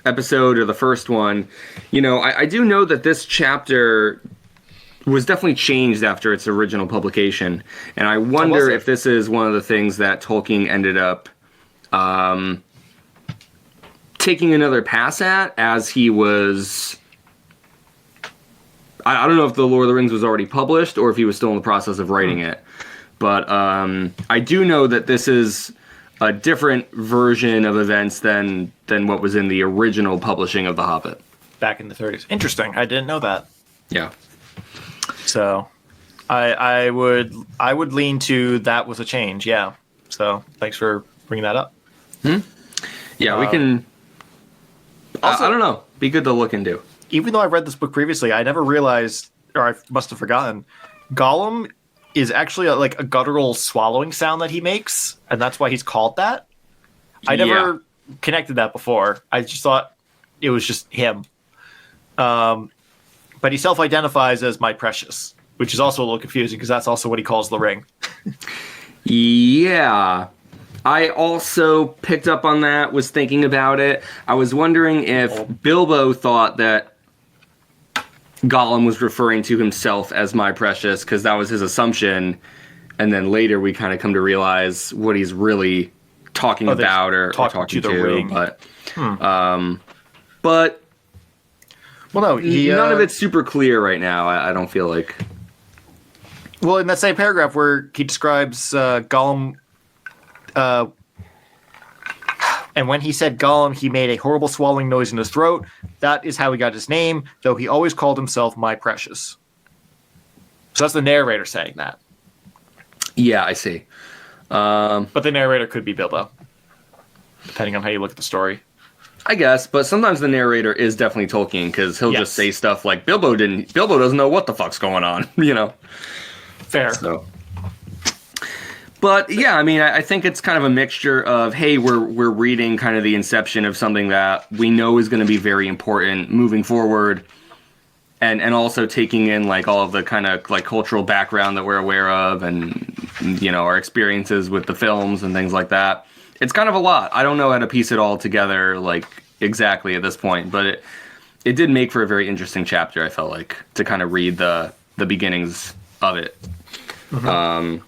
episode or the first one, I do know that this chapter was definitely changed after its original publication. And I wonder if this is one of the things that Tolkien ended up taking another pass at as he was... I don't know if The Lord of the Rings was already published or if he was still in the process of writing it. But I do know that this is a different version of events than what was in the original publishing of The Hobbit. Back in the 30s. Interesting. I didn't know that. Yeah. So I would lean to that was a change, yeah. So thanks for bringing that up. Yeah, we can... Also, I don't know. Be good to look into. Even though I read this book previously, I never realized, or I must have forgotten, Gollum is actually a guttural swallowing sound that he makes, and that's why he's called that. I never connected that before. I just thought it was just him. But he self-identifies as my precious, which is also a little confusing because that's also what he calls the ring. Yeah. I also picked up on that, was thinking about it. I was wondering if Bilbo thought that Gollum was referring to himself as my precious, because that was his assumption. And then later we kind of come to realize what he's really talking about or talking to. The ring. But well, no, none of it's super clear right now. I don't feel like. Well, in that same paragraph where he describes Gollum, and And when he said Gollum, he made a horrible swallowing noise in his throat. That is how he got his name, though he always called himself My Precious. So that's the narrator saying that. Yeah, I see. But the narrator could be Bilbo, depending on how you look at the story. I guess, but sometimes the narrator is definitely Tolkien, because he'll just say stuff like, Bilbo doesn't know what the fuck's going on, you know? Fair. So. But yeah, I mean, I think it's kind of a mixture of, hey, we're reading kind of the inception of something that we know is going to be very important moving forward, and also taking in like all of the kind of like cultural background that we're aware of, and you know, our experiences with the films and things like that. It's kind of a lot. I don't know how to piece it all together like exactly at this point, but it did make for a very interesting chapter. I felt like, to kind of read the beginnings of it. Mm-hmm.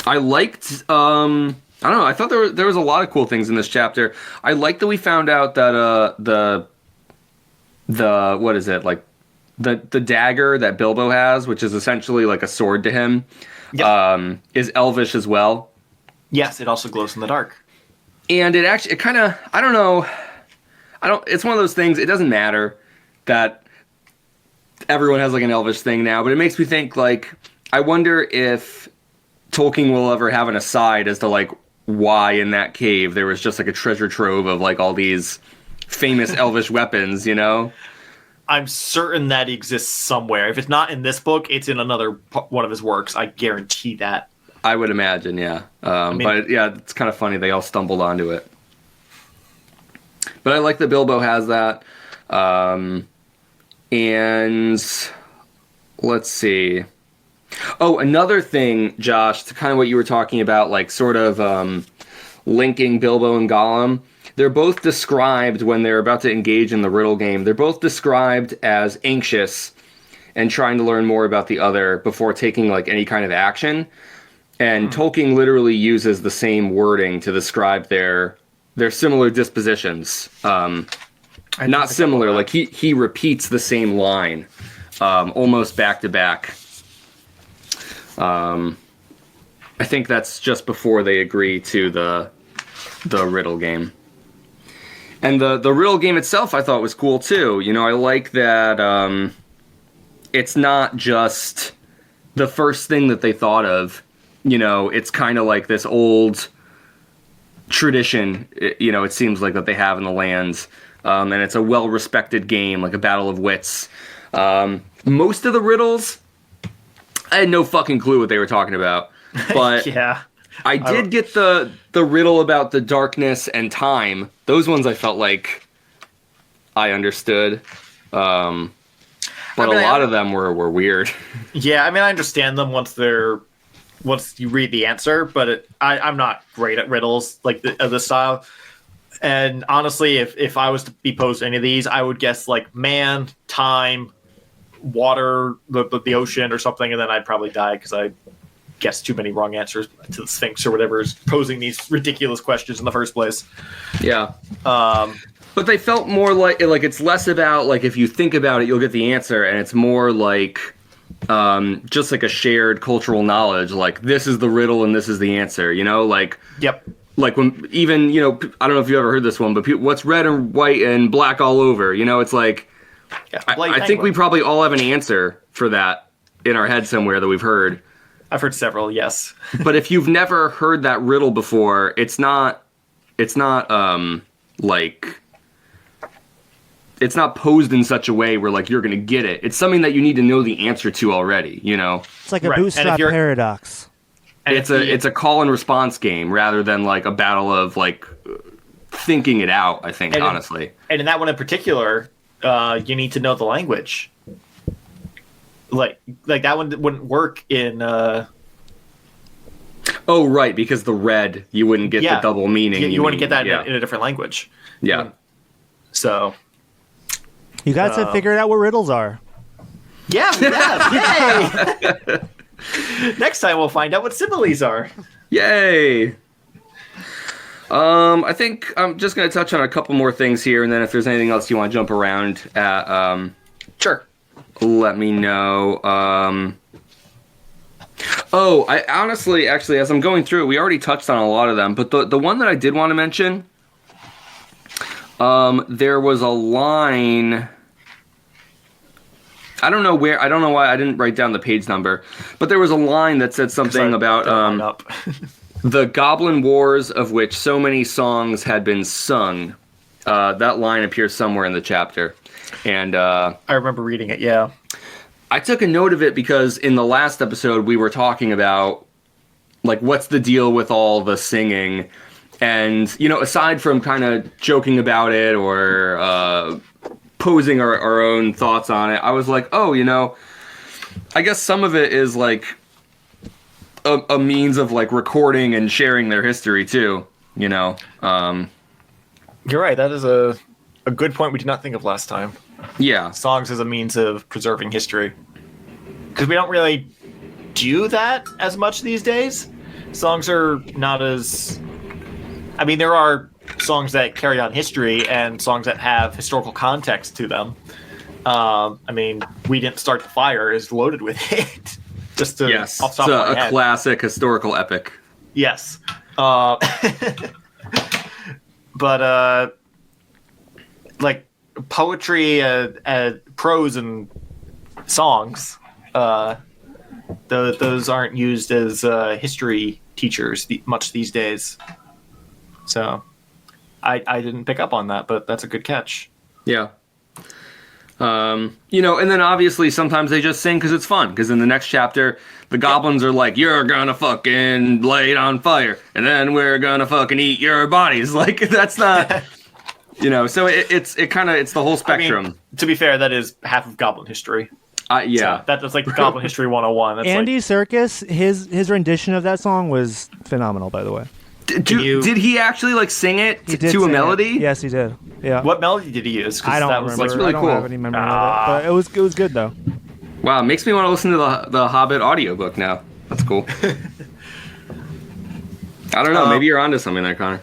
I liked. I don't know. I thought there was a lot of cool things in this chapter. I liked that we found out that the what is it, like the dagger that Bilbo has, which is essentially like a sword to him, is elvish as well. Yes, it also glows in the dark. And it kind of, I don't know, it's one of those things, it doesn't matter that everyone has like an elvish thing now, but it makes me think, like, I wonder if Tolkien will ever have an aside as to like why in that cave there was just like a treasure trove of like all these famous elvish weapons, you know? I'm certain that exists somewhere. If it's not in this book, it's in another one of his works. I guarantee that. I would imagine, yeah. But yeah, it's kind of funny. They all stumbled onto it. But I like that Bilbo has that. And let's see. Oh, another thing, Josh, to kind of what you were talking about, like sort of linking Bilbo and Gollum. They're both described, when they're about to engage in the riddle game, they're both described as anxious and trying to learn more about the other before taking like any kind of action. And Tolkien literally uses the same wording to describe their similar dispositions. Not similar, like he repeats the same line, almost back to back. I think that's just before they agree to the riddle game. And the riddle game itself I thought was cool too. You know, I like that it's not just the first thing that they thought of. You know, it's kind of like this old tradition, you know, it seems like that they have in the lands. And it's a well-respected game, like a battle of wits. Most of the riddles, I had no fucking clue what they were talking about. But yeah. I did get the riddle about the darkness and time. Those ones I felt like I understood. But a lot of them were weird. Yeah, I mean, I understand them once you read the answer, but I'm not great at riddles like this style. And honestly, if I was to be posed any of these, I would guess like man, time, water, the ocean or something, and then I'd probably die because I guessed too many wrong answers to the Sphinx or whatever is posing these ridiculous questions in the first place. Yeah. But they felt more like it's less about like if you think about it, you'll get the answer, and it's more like just like a shared cultural knowledge, like this is the riddle and this is the answer, you know, like yep. Like when even, you know, I don't know if you ever heard this one, but what's red and white and black all over, you know, it's like I think we probably all have an answer for that in our head somewhere that we've heard. I've heard several, yes. But if you've never heard that riddle before, it's not like it's not posed in such a way where like you're gonna get it. It's something that you need to know the answer to already, you know. It's like a bootstrap paradox. It's a call and response game rather than like a battle of like thinking it out, I think, honestly. And in that one in particular, you need to know the language. Like that one wouldn't work in Oh right, because the red you wouldn't get the double meaning. You wouldn't get that in a different language. Yeah. So you guys have figured out what riddles are. Yeah, we have. Yay! Next time we'll find out what similes are. Yay! I think I'm just going to touch on a couple more things here, and then if there's anything else you want to jump around at, sure. Let me know. Oh, I honestly, actually, as I'm going through it, we already touched on a lot of them, but the one that I did want to mention, there was a line. I don't know why I didn't write down the page number, but there was a line that said something about the Goblin Wars of which so many songs had been sung. That line appears somewhere in the chapter, and I remember reading it. Yeah. I took a note of it because in the last episode we were talking about, like, what's the deal with all the singing, and, you know, aside from kind of joking about it or posing our own thoughts on it, I was like, oh, you know, I guess some of it is like a means of like recording and sharing their history too, you know. You're right. That is a good point we did not think of last time. Yeah. Songs as a means of preserving history. Because we don't really do that as much these days. Songs are not as... I mean, there are songs that carry on history and songs that have historical context to them. I mean, We Didn't Start the Fire is loaded with it. Just to... Yes, off the it's top of my a head. classic historical epic. Yes. But, like, poetry, prose, and songs, those aren't used as history teachers much these days. So, I didn't pick up on that, but that's a good catch. Yeah. You know, and then obviously sometimes they just sing because it's fun. Because in the next chapter, the goblins are like, "You're gonna fucking lay it on fire, and then we're gonna fucking eat your bodies." Like, that's not, you know. So it's the whole spectrum. I mean, to be fair, that is half of Goblin history. Yeah, So that's like Goblin History 101. That's Andy like, Serkis, his rendition of that song was phenomenal, by the way. Did he actually like sing it He did to a sing it. melody? Yes, he did. Yeah. what melody did he use? 'Cause I don't that remember. was like That's really I don't cool. have any memory of it, but it was good though. Wow, it makes me want to listen to the Hobbit audiobook now. That's cool. I don't know. Maybe you're onto something there, Connor.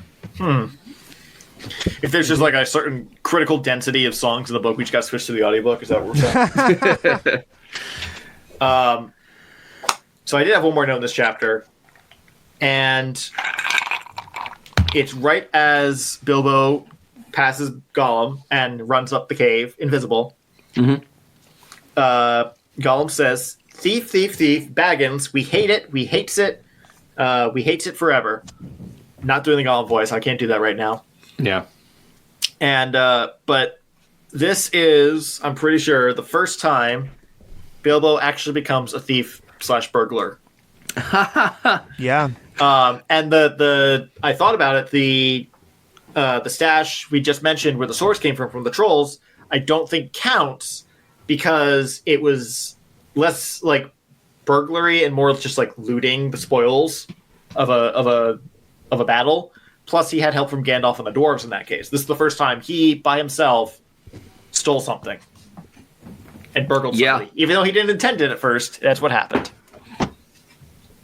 if there's just like a certain critical density of songs in the book, we just got to switch to the audiobook. Is that what we're saying? So I did have one more note in this chapter, and it's right as Bilbo passes Gollum and runs up the cave, invisible. Mm-hmm. Gollum says, "Thief, thief, thief, Baggins, we hate it, we hates it, we hates it forever." Not doing the Gollum voice, I can't do that right now. Yeah. And but this is, I'm pretty sure, the first time Bilbo actually becomes a thief / burglar. Yeah. And the I thought about it, the stash we just mentioned where the source came from the trolls, I don't think counts because it was less like burglary and more just like looting the spoils of a battle. Plus, he had help from Gandalf and the dwarves in that case. This is the first time he, by himself, stole something and burgled somebody. Even though he didn't intend it at first, that's what happened.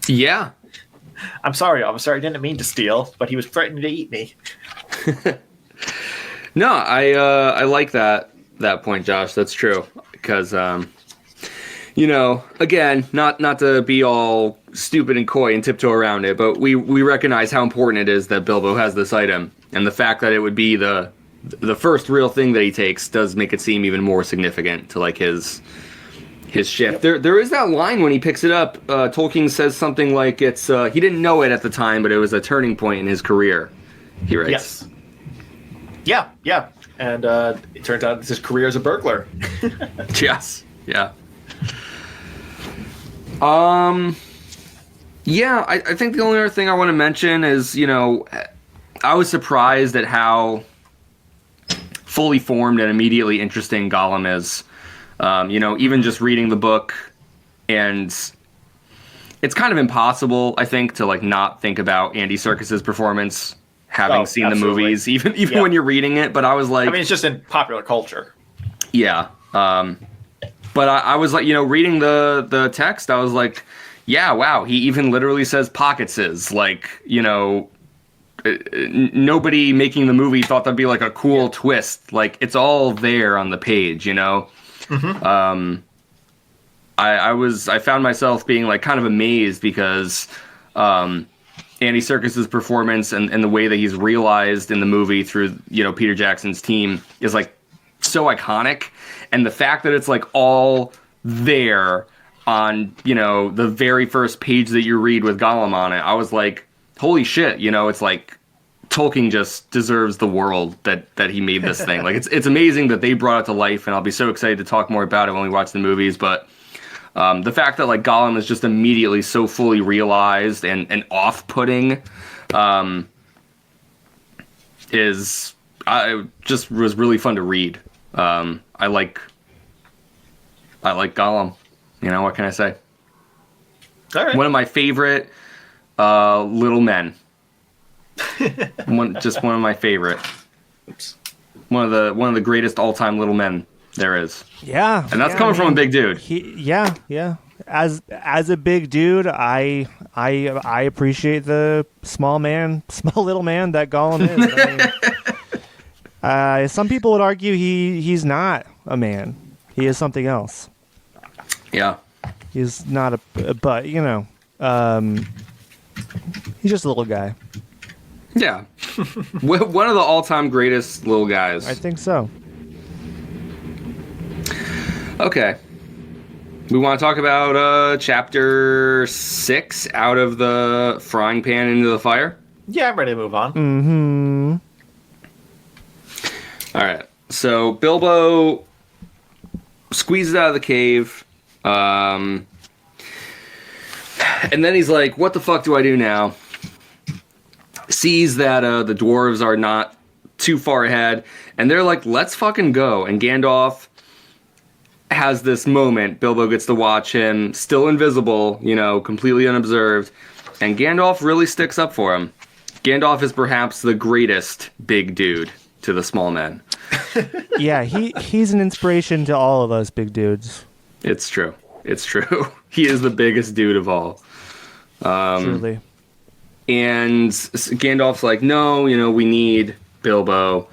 Yeah. I'm sorry, officer. I didn't mean to steal, but he was threatening to eat me. No, I like that point, Josh. That's true. Because, you know, again, not to be all stupid and coy and tiptoe around it, but we recognize how important it is that Bilbo has this item. And the fact that it would be the first real thing that he takes does make it seem even more significant to, like, his shift. Yep. There is that line when he picks it up. Tolkien says something like it's he didn't know it at the time, but it was a turning point in his career. He writes. Yes. Yeah. And it turns out it's his career as a burglar. Yes. Yeah. Yeah, I think the only other thing I want to mention is, you know, I was surprised at how fully formed and immediately interesting Gollum is. You know, even just reading the book, and it's kind of impossible, I think, to like not think about Andy Serkis's performance, having seen absolutely. the movies, even when you're reading it. But I was like, I mean, it's just in popular culture. Yeah. But I was like, you know, reading the text, I was like, yeah, wow, he even literally says pocketses. Like, you know, nobody making the movie thought that'd be like a cool twist. Like, it's all there on the page, you know? Mm-hmm. I found myself being like kind of amazed because Andy Serkis's performance and the way that he's realized in the movie through, you know, Peter Jackson's team is like so iconic, and the fact that it's like all there on, you know, the very first page that you read with Gollum on it, I was like, holy shit, you know, it's like Tolkien just deserves the world that he made this thing. Like it's amazing that they brought it to life, and I'll be so excited to talk more about it when we watch the movies. But the fact that like Gollum is just immediately so fully realized and off-putting is just was really fun to read. I like Gollum. You know, what can I say? All right. One of my favorite little men. One of my favorite. Oops. One of the greatest all-time little men there is. Yeah, And that's coming from a big dude. Yeah. As a big dude, I appreciate the small little man that Gollum is. I mean, some people would argue he's not a man. He is something else. Yeah. He's not but you know, he's just a little guy. Yeah. One of the all-time greatest little guys. I think so. Okay. We want to talk about chapter 6, Out of the Frying Pan into the Fire? Yeah, I'm ready to move on. Mm-hmm. All right. So Bilbo squeezes out of the cave. And then he's like, what the fuck do I do now? Sees that the dwarves are not too far ahead. And they're like, let's fucking go. And Gandalf has this moment. Bilbo gets to watch him, still invisible, you know, completely unobserved. And Gandalf really sticks up for him. Gandalf is perhaps the greatest big dude to the small men. Yeah, he's an inspiration to all of us big dudes. It's true. It's true. He is the biggest dude of all. Truly. And Gandalf's like, no, you know, we need Bilbo.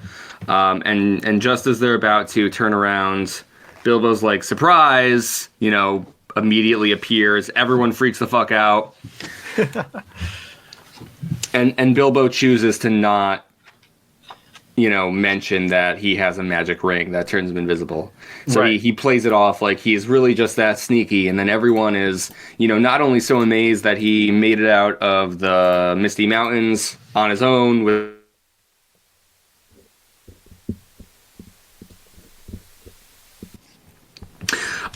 And just as they're about to turn around, Bilbo's like, surprise, you know, immediately appears. Everyone freaks the fuck out. and Bilbo chooses to not, you know, mention that he has a magic ring that turns him invisible. So Right. he plays it off like he's really just that sneaky. And then everyone is, you know, not only so amazed that he made it out of the Misty Mountains on his own with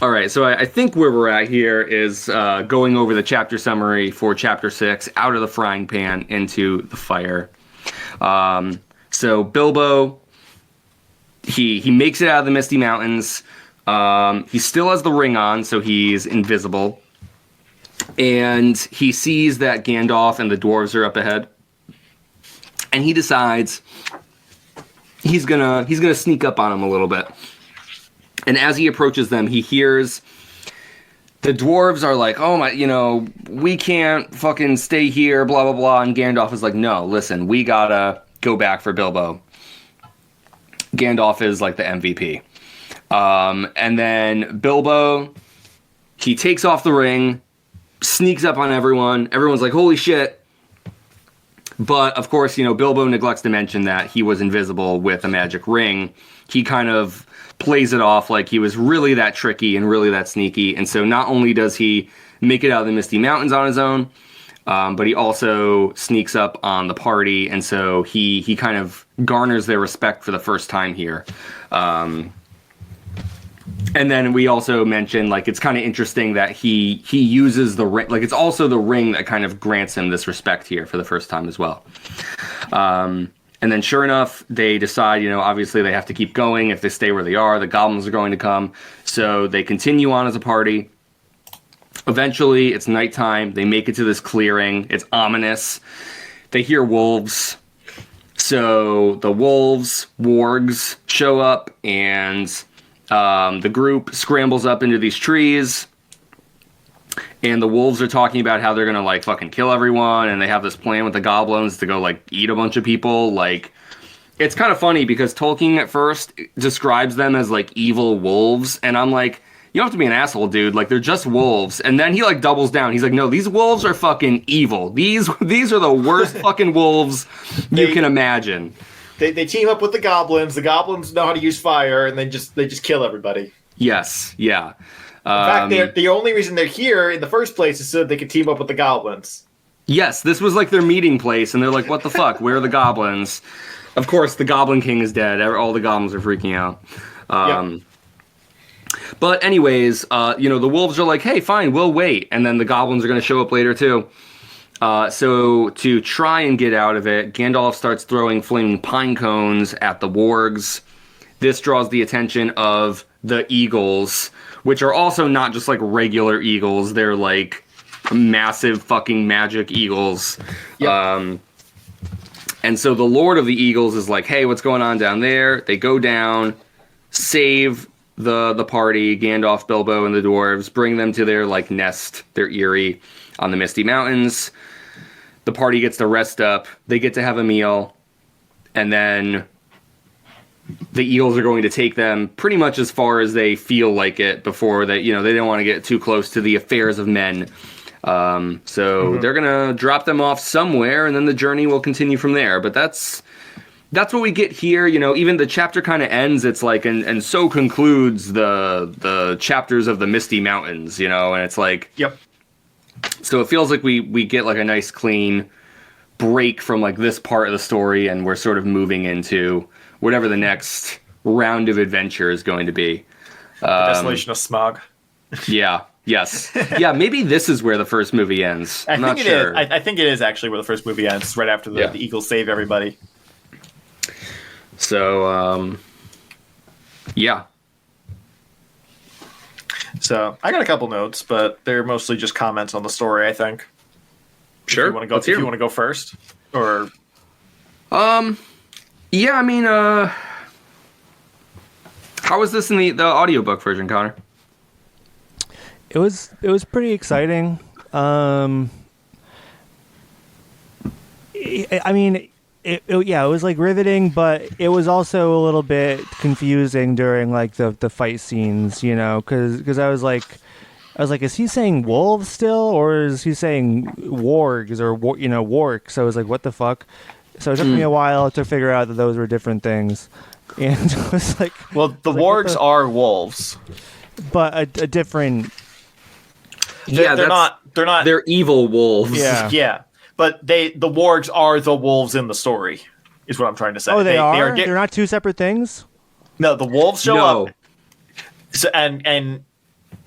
All right, so I think where we're at here is going over the chapter summary for chapter 6, Out of the Frying Pan into the Fire. So Bilbo, he makes it out of the Misty Mountains. He still has the ring on, so he's invisible. And he sees that Gandalf and the dwarves are up ahead. And he decides he's gonna sneak up on them a little bit. And as he approaches them, he hears the dwarves are like, oh my, you know, we can't fucking stay here, blah, blah, blah. And Gandalf is like, no, listen, we gotta go back for Bilbo. Gandalf is like the MVP. And then Bilbo, he takes off the ring, sneaks up on everyone. Everyone's like, holy shit. But of course, you know, Bilbo neglects to mention that he was invisible with a magic ring. He kind of plays it off like he was really that tricky and really that sneaky. And so not only does he make it out of the Misty Mountains on his own, but he also sneaks up on the party. And so he kind of garners their respect for the first time here. And then we also mentioned, like, it's kind of interesting that he uses the ring. Like, it's also the ring that kind of grants him this respect here for the first time as well. And then sure enough, they decide, you know, obviously they have to keep going. If they stay where they are, the goblins are going to come. So they continue on as a party. Eventually, it's nighttime. They make it to this clearing. It's ominous. They hear wolves. So the wolves, wargs, show up, and the group scrambles up into these trees. And the wolves are talking about how they're going to, like, fucking kill everyone. And they have this plan with the goblins to go, like, eat a bunch of people. Like, it's kind of funny because Tolkien at first describes them as, like, evil wolves. And I'm like, you don't have to be an asshole, dude. Like, they're just wolves. And then he, like, doubles down. He's like, no, these wolves are fucking evil. These are the worst fucking wolves you can imagine. They team up with the goblins. The goblins know how to use fire, and they just kill everybody. Yes, yeah. In fact, the only reason they're here in the first place is so they can team up with the goblins. Yes, this was like their meeting place, and they're like, what the fuck? Where are the goblins? Of course, the Goblin King is dead. All the goblins are freaking out. Yep. But anyways, the wolves are like, hey, fine, we'll wait. And then the goblins are going to show up later, too. So to try and get out of it, Gandalf starts throwing flaming pine cones at the wargs. This draws the attention of the eagles, which are also not just like regular eagles. They're like massive fucking magic eagles. Yep. And so the Lord of the Eagles is like, hey, what's going on down there? They go down, save the party, Gandalf, Bilbo, and the dwarves, bring them to their like nest, their eyrie on the Misty Mountains. The party gets to rest up. They get to have a meal. And then the eagles are going to take them pretty much as far as they feel like it before they don't want to get too close to the affairs of men. They're going to drop them off somewhere, and then the journey will continue from there. But that's what we get here. Even the chapter kind of ends. It's like, and so concludes the chapters of the Misty Mountains, and it's like, yep. So it feels like we get like a nice clean break from like this part of the story, and we're sort of moving into whatever the next round of adventure is going to be. The Desolation of Smog. Yeah. Yes. Yeah, maybe this is where the first movie ends. I'm not sure. I think it is actually where the first movie ends, right after the Eagles save everybody. So, yeah. So, I got a couple notes, but they're mostly just comments on the story, I think. Sure. If you want to go first? Or... Yeah, I mean, how was this in the audiobook version, Connor? It was pretty exciting. I mean, it was like riveting, but it was also a little bit confusing during like the fight scenes, because I was like, is he saying wolves still, or is he saying wargs or warks? I was like, what the fuck? So it took me a while to figure out that those were different things, and it was like, well, the wargs are wolves, but a different. Yeah, they're not. They're evil wolves. Yeah, yeah. But the wargs are the wolves in the story, is what I'm trying to say. Oh, they are? They're not two separate things? No, the wolves show up. So, and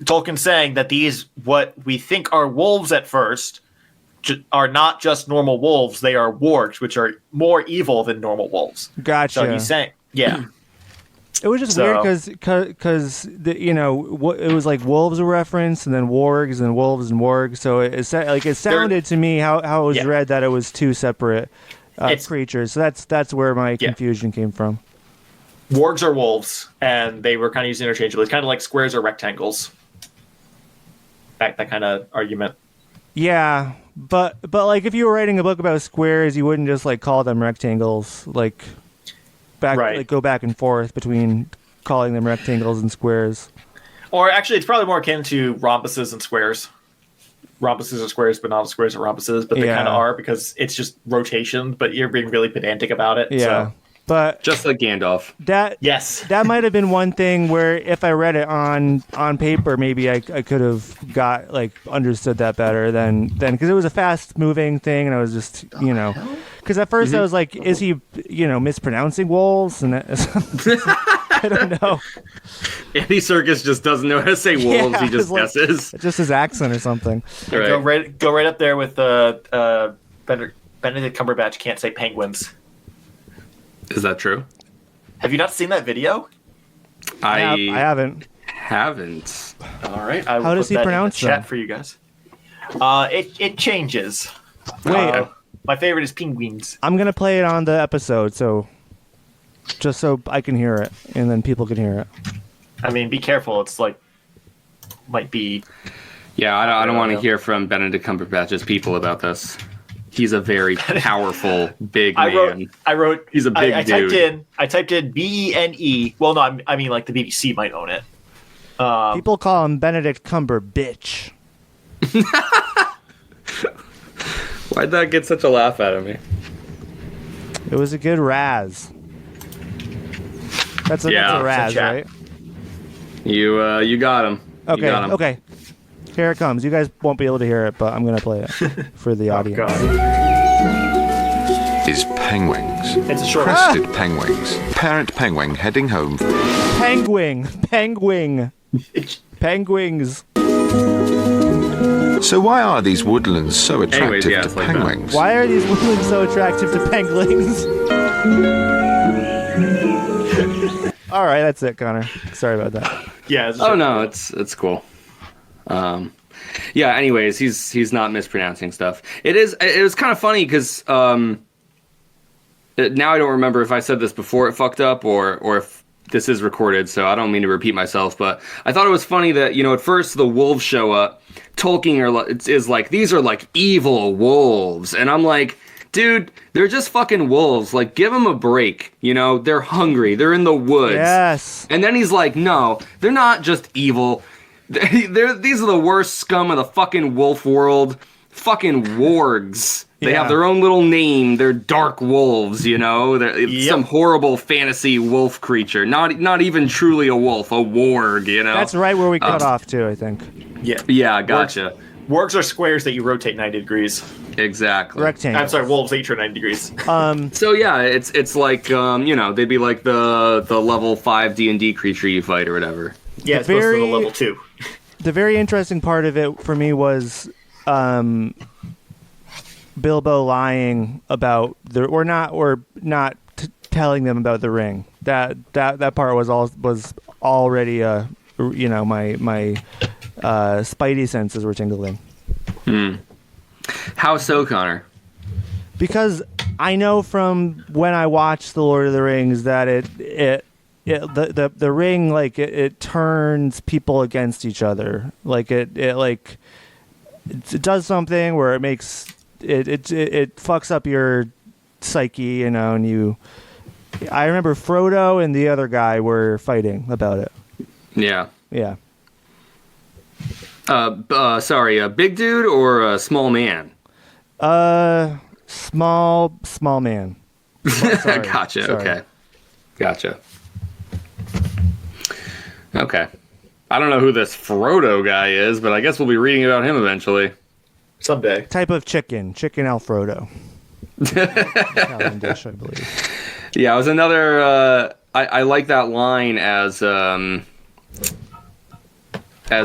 Tolkien's saying that these, what we think are wolves at first, are not just normal wolves. They are wargs, which are more evil than normal wolves. Gotcha. So he's saying, yeah. It was just weird because it was like wolves were referenced, and then wargs and wolves and wargs. So it sounded to me how it was read that it was two separate creatures. So that's where my confusion came from. Wargs are wolves, and they were kind of used interchangeably. It's kind of like squares or rectangles. That kind of argument. Yeah, but like if you were writing a book about squares, you wouldn't just like call them rectangles, like. Like go back and forth between calling them rectangles and squares. Or actually, it's probably more akin to rhombuses and squares. Rhombuses are squares, but not squares are rhombuses. But they kind of are because it's just rotation. But you're being really pedantic about it. Yeah, so. But just like Gandalf. That might have been one thing where if I read it on paper, maybe I could have got like understood that better than because it was a fast moving thing, and I was just because at first I was like, is he mispronouncing wolves? And I don't know. Andy Serkis just doesn't know how to say wolves. He just guesses. Just his accent or something. Right. Go right up there with Benedict Cumberbatch can't say penguins. Is that true? Have you not seen that video? I haven't. Haven't. All right. How does he pronounce them? Chat for you guys. It changes. Wait. My favorite is penguins. I'm gonna play it on the episode, just so I can hear it, and then people can hear it. I mean, be careful. It's like might be. Yeah, I don't want to hear from Benedict Cumberbatch's people about this. He's a very powerful, big man. I wrote. He's a big dude. I typed in BENE. Well, no, I mean like the BBC might own it. People call him Benedict Cumberbatch. Why'd that get such a laugh out of me? It was a good Raz. That's a Raz, right? You got him. Okay, You got him. okay. Here it comes. You guys won't be able to hear it, but I'm going to play it for the audience. Is penguins. It's a short. Crested penguins. Parent penguin heading home. Penguin. Penguins. So why are these woodlands so attractive yeah, to it's like that. penguins? Why are these woodlands so attractive to penguins? All right, that's it, Connor. Sorry about that. Yeah. It's a Oh short. no, it's cool. Yeah. Anyways, he's not mispronouncing stuff. It was kind of funny because now I don't remember if I said this before it fucked up or if this is recorded, so I don't mean to repeat myself. But I thought it was funny that at first the wolves show up. Tolkien is like, these are like evil wolves, and I'm like, dude, they're just fucking wolves. Like, give them a break. They're hungry. They're in the woods. Yes. And then he's like, no, they're not just evil. These are the worst scum of the fucking wolf world. Fucking wargs. They have their own little name. They're dark wolves, They're some horrible fantasy wolf creature. Not even truly a wolf, a warg, That's right where we cut off, too, I think. Yeah. Yeah, gotcha. Wargs are squares that you rotate 90 degrees. Exactly. Rectangle. I'm sorry, wolves that you turn 90 degrees. So yeah, it's like they'd be like the level 5 D&D creature you fight or whatever. Yeah, it's supposed to be level 2. The very interesting part of it for me was Bilbo lying about not telling them about the ring. That part was already my spidey senses were tingling. How so, Connor? Because I know from when I watched The Lord of the Rings that the ring, like it turns people against each other. Like it does something where it makes it fucks up your psyche, and you. I remember Frodo and the other guy were fighting about it. Yeah. Yeah. Sorry, a big dude or a small man? Small man. Sorry. Gotcha. Sorry. Okay. Gotcha. Okay. I don't know who this Frodo guy is, but I guess we'll be reading about him eventually. Someday. Type of chicken Alfredo. Italian dish, I believe. Yeah, it was another. I like that line as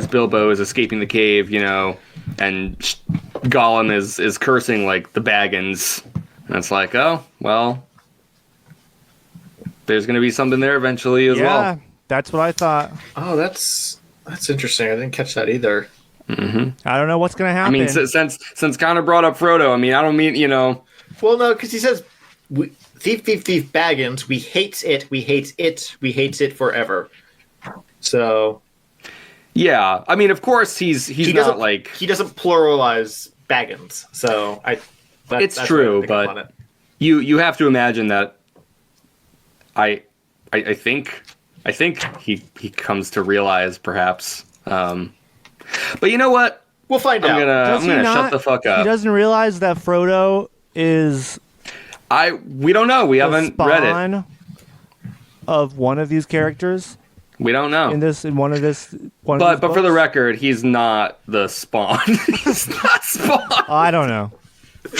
Bilbo is escaping the cave, and Gollum is cursing like the Baggins, and it's like, oh well, there's gonna be something there eventually as well. Yeah, that's what I thought. Oh, that's interesting. I didn't catch that either. Mm-hmm. I don't know what's gonna happen. I mean, since Connor brought up Frodo, I mean, I don't mean Well, no, because he says, thief, Baggins, we hates it, we hates it forever. So... Yeah, I mean, of course, he's not like... He doesn't pluralize Baggins, so it's true, but you have to imagine that I think he comes to realize, perhaps... but you know what? We'll find out. I'm gonna shut the fuck up. He doesn't realize that Frodo is. We don't know. We haven't read it. Of one of these characters. We don't know. But for the record, he's not the Spawn. He's not Spawn. I don't know.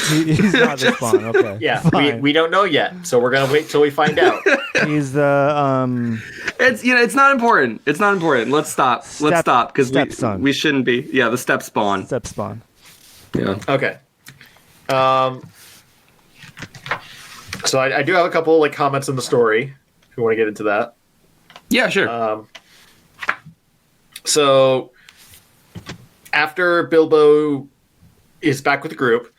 He's not the Spawn. Okay. Yeah, we don't know yet, so we're gonna wait till we find out. He's the It's not important. It's not important. Let's stop. Let's stop because we shouldn't be. Yeah, the Step Spawn. Step Spawn. Yeah. Okay. So I do have a couple like comments in the story. If you want to get into that. Yeah, sure. So after Bilbo is back with the group,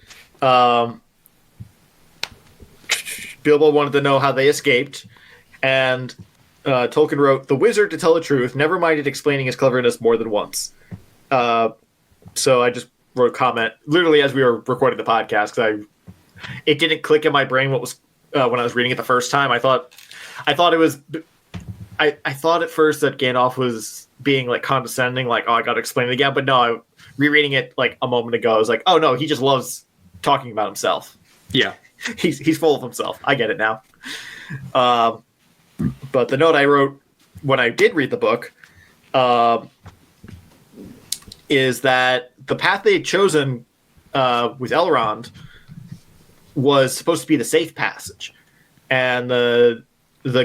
Bilbo wanted to know how they escaped, and Tolkien wrote, "The wizard, to tell the truth, never minded explaining his cleverness more than once." So I just wrote a comment, literally as we were recording the podcast, because it didn't click in my brain what was when I was reading it the first time. I thought it was I thought at first that Gandalf was being like condescending, like, oh, I got to explain it again. But no, rereading it like a moment ago, I was like, oh no, he just loves talking about himself. Yeah. He's full of himself. I get it now. But the note I wrote when I did read the book is that the path they had chosen with Elrond was supposed to be the safe passage, and the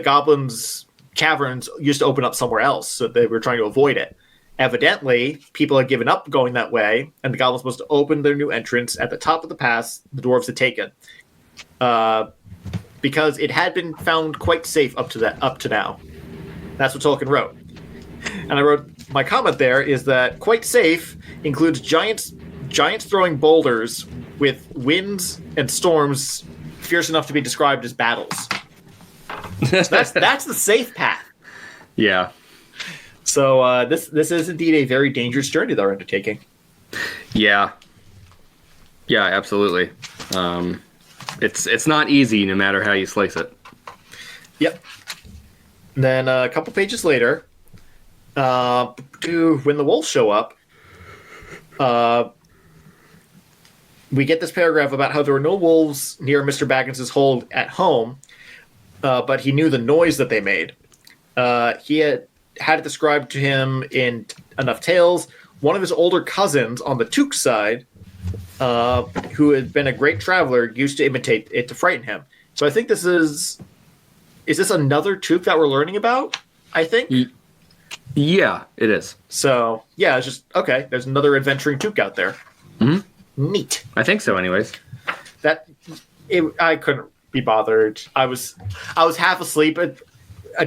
goblins' caverns used to open up somewhere else, so they were trying to avoid it. Evidently, people had given up going that way, and the goblins were supposed to open their new entrance at the top of the pass the dwarves had taken, because it had been found quite safe up to now. That's what Tolkien wrote. And I wrote, my comment there is that quite safe includes giants throwing boulders with winds and storms fierce enough to be described as battles. So that's the safe path. Yeah. So this is indeed a very dangerous journey they're undertaking. Yeah. Yeah, absolutely. It's not easy no matter how you slice it. Yep. And then a couple pages later, when the wolves show up, we get this paragraph about how there were no wolves near Mr. Baggins's hold at home, but he knew the noise that they made. He had it described to him in enough tales. One of his older cousins on the Took side, who had been a great traveler, used to imitate it to frighten him. So I think this is this another Took that we're learning about? I think. Yeah, it is. So yeah, it's just okay. There's another adventuring Took out there. Mm-hmm. Neat. I think so. Anyways, I couldn't be bothered. I was half asleep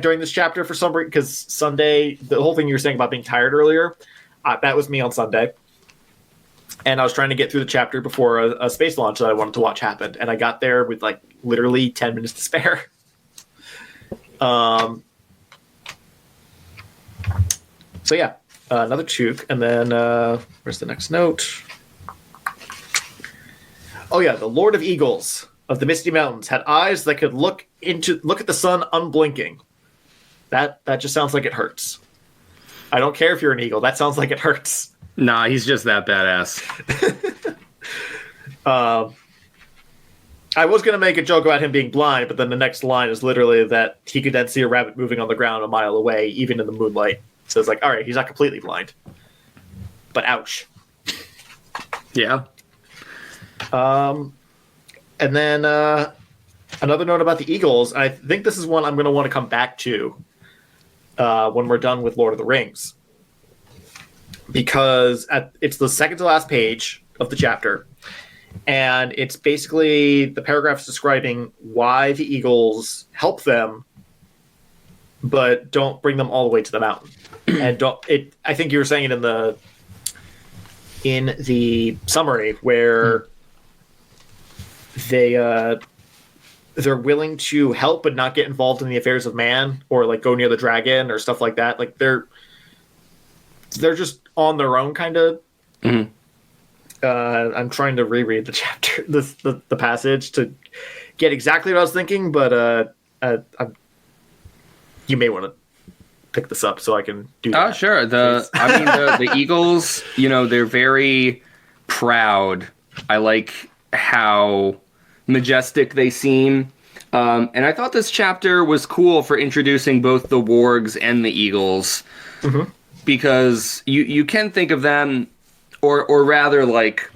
during this chapter for some reason, because Sunday, the whole thing you were saying about being tired earlier, that was me on Sunday. And I was trying to get through the chapter before a space launch that I wanted to watch happened. And I got there with like literally 10 minutes to spare. So yeah, another Took. And then where's the next note? Oh yeah, the Lord of Eagles of the Misty Mountains had eyes that could look at the sun unblinking. That just sounds like it hurts. I don't care if you're an eagle. That sounds like it hurts. nah, he's just that badass. I was going to make a joke about him being blind, but then the next line is literally that he could then see a rabbit moving on the ground a mile away, even in the moonlight. So it's like, all right, he's not completely blind. But ouch. Yeah. And then another note about the Eagles. I think this is one I'm going to want to come back to when we're done with Lord of the Rings. Because it's the second to last page of the chapter. And it's basically the paragraphs describing why the Eagles help them, but don't bring them all the way to the mountain. And I think you were saying it in the summary where they're willing to help but not get involved in the affairs of man, or like go near the dragon or stuff like that. Like they're just on their own kind of. Mm-hmm. I'm trying to reread the chapter, the passage to get exactly what I was thinking, but you may want to pick this up so I can do that. Oh, sure. The Eagles, they're very proud. I like how majestic they seem. And I thought this chapter was cool for introducing both the wargs and the Eagles. Mm-hmm. Because you can think of them, or rather, like,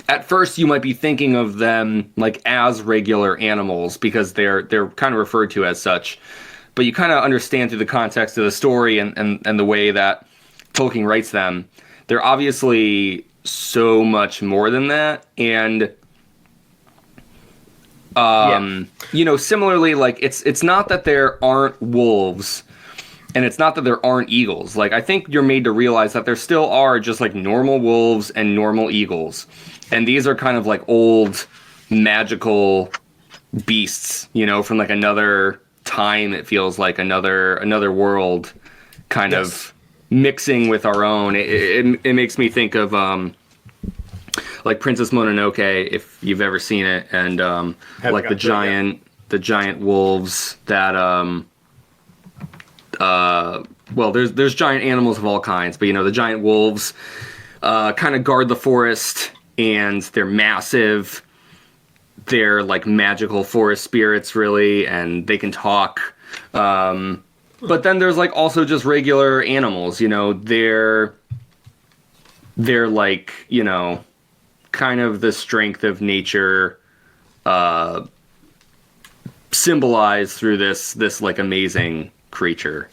at first you might be thinking of them like as regular animals because they're kind of referred to as such. But you kind of understand through the context of the story and the way that Tolkien writes them, they're obviously so much more than that. And similarly, like it's not that there aren't wolves. And it's not that there aren't eagles. Like, I think you're made to realize that there still are just, like, normal wolves and normal eagles. And these are kind of, like, old magical beasts, from, like, another time, it feels like, another world kind of mixing with our own. It makes me think of, like, Princess Mononoke, if you've ever seen it, and, like, the giant wolves that, well, there's giant animals of all kinds, but the giant wolves kind of guard the forest, and they're massive. They're like magical forest spirits, really, and they can talk. But then there's like also just regular animals. They're like kind of the strength of nature, symbolized through this like amazing creature.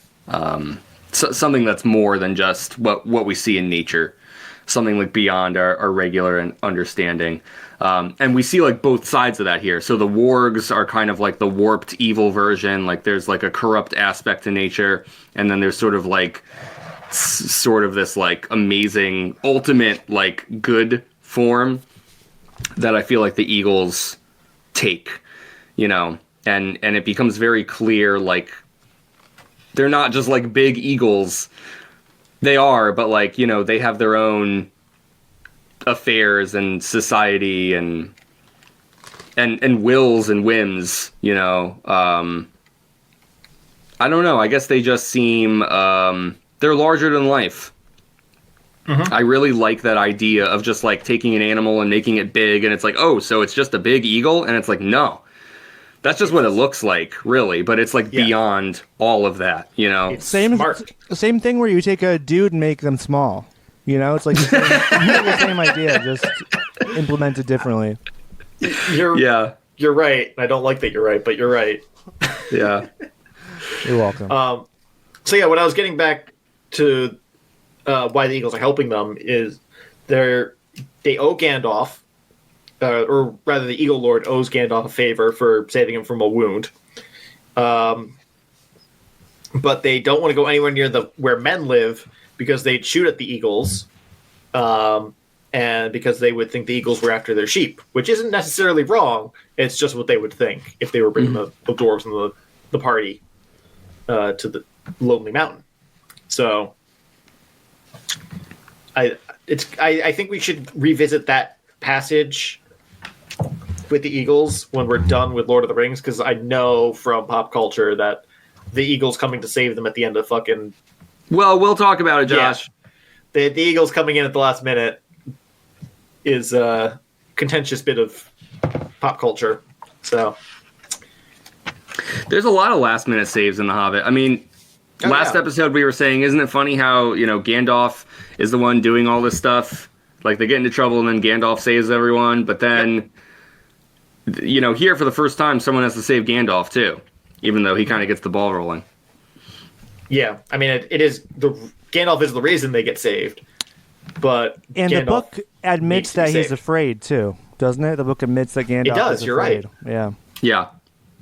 Something that's more than just what we see in nature. Something like beyond our regular understanding. And we see like both sides of that here. So the wargs are kind of like the warped evil version. Like there's like a corrupt aspect to nature. And then there's sort of this like amazing ultimate like good form that I feel like the eagles take, and it becomes very clear, like they're not just like big eagles. They are, but like, they have their own affairs and society and wills and whims, I don't know. I guess they just seem, they're larger than life. Mm-hmm. I really like that idea of just like taking an animal and making it big. And it's like, oh, so it's just a big eagle. And it's like, no, that's just what it looks like, really. But it's like beyond all of that, It's smart. Same thing where you take a dude and make them small. It's like the same idea, just implemented differently. You're right. I don't like that you're right, but you're right. Yeah. You're welcome. So yeah, what I was getting back to why the Eagles are helping them is they owe Gandalf, or rather the Eagle Lord owes Gandalf a favor for saving him from a wound. But they don't want to go anywhere near where men live because they'd shoot at the eagles, and because they would think the eagles were after their sheep, which isn't necessarily wrong. It's just what they would think if they were bringing the dwarves and the party to the Lonely Mountain. So I think we should revisit that passage with the eagles when we're done with Lord of the Rings, because I know from pop culture that the eagles coming to save them at the end of fucking... Well, we'll talk about it, Josh. Yeah. The eagles coming in at the last minute is a contentious bit of pop culture. So there's a lot of last minute saves in The Hobbit. I mean, last episode we were saying, isn't it funny how, Gandalf is the one doing all this stuff? Like, they get into trouble and then Gandalf saves everyone. But then, here for the first time, someone has to save Gandalf too, even though he kind of gets the ball rolling. Yeah, I mean, it is Gandalf is the reason they get saved, but Gandalf the book admits that he's afraid too, doesn't it? The book admits that Gandalf. It does. Is you're afraid. right. Yeah.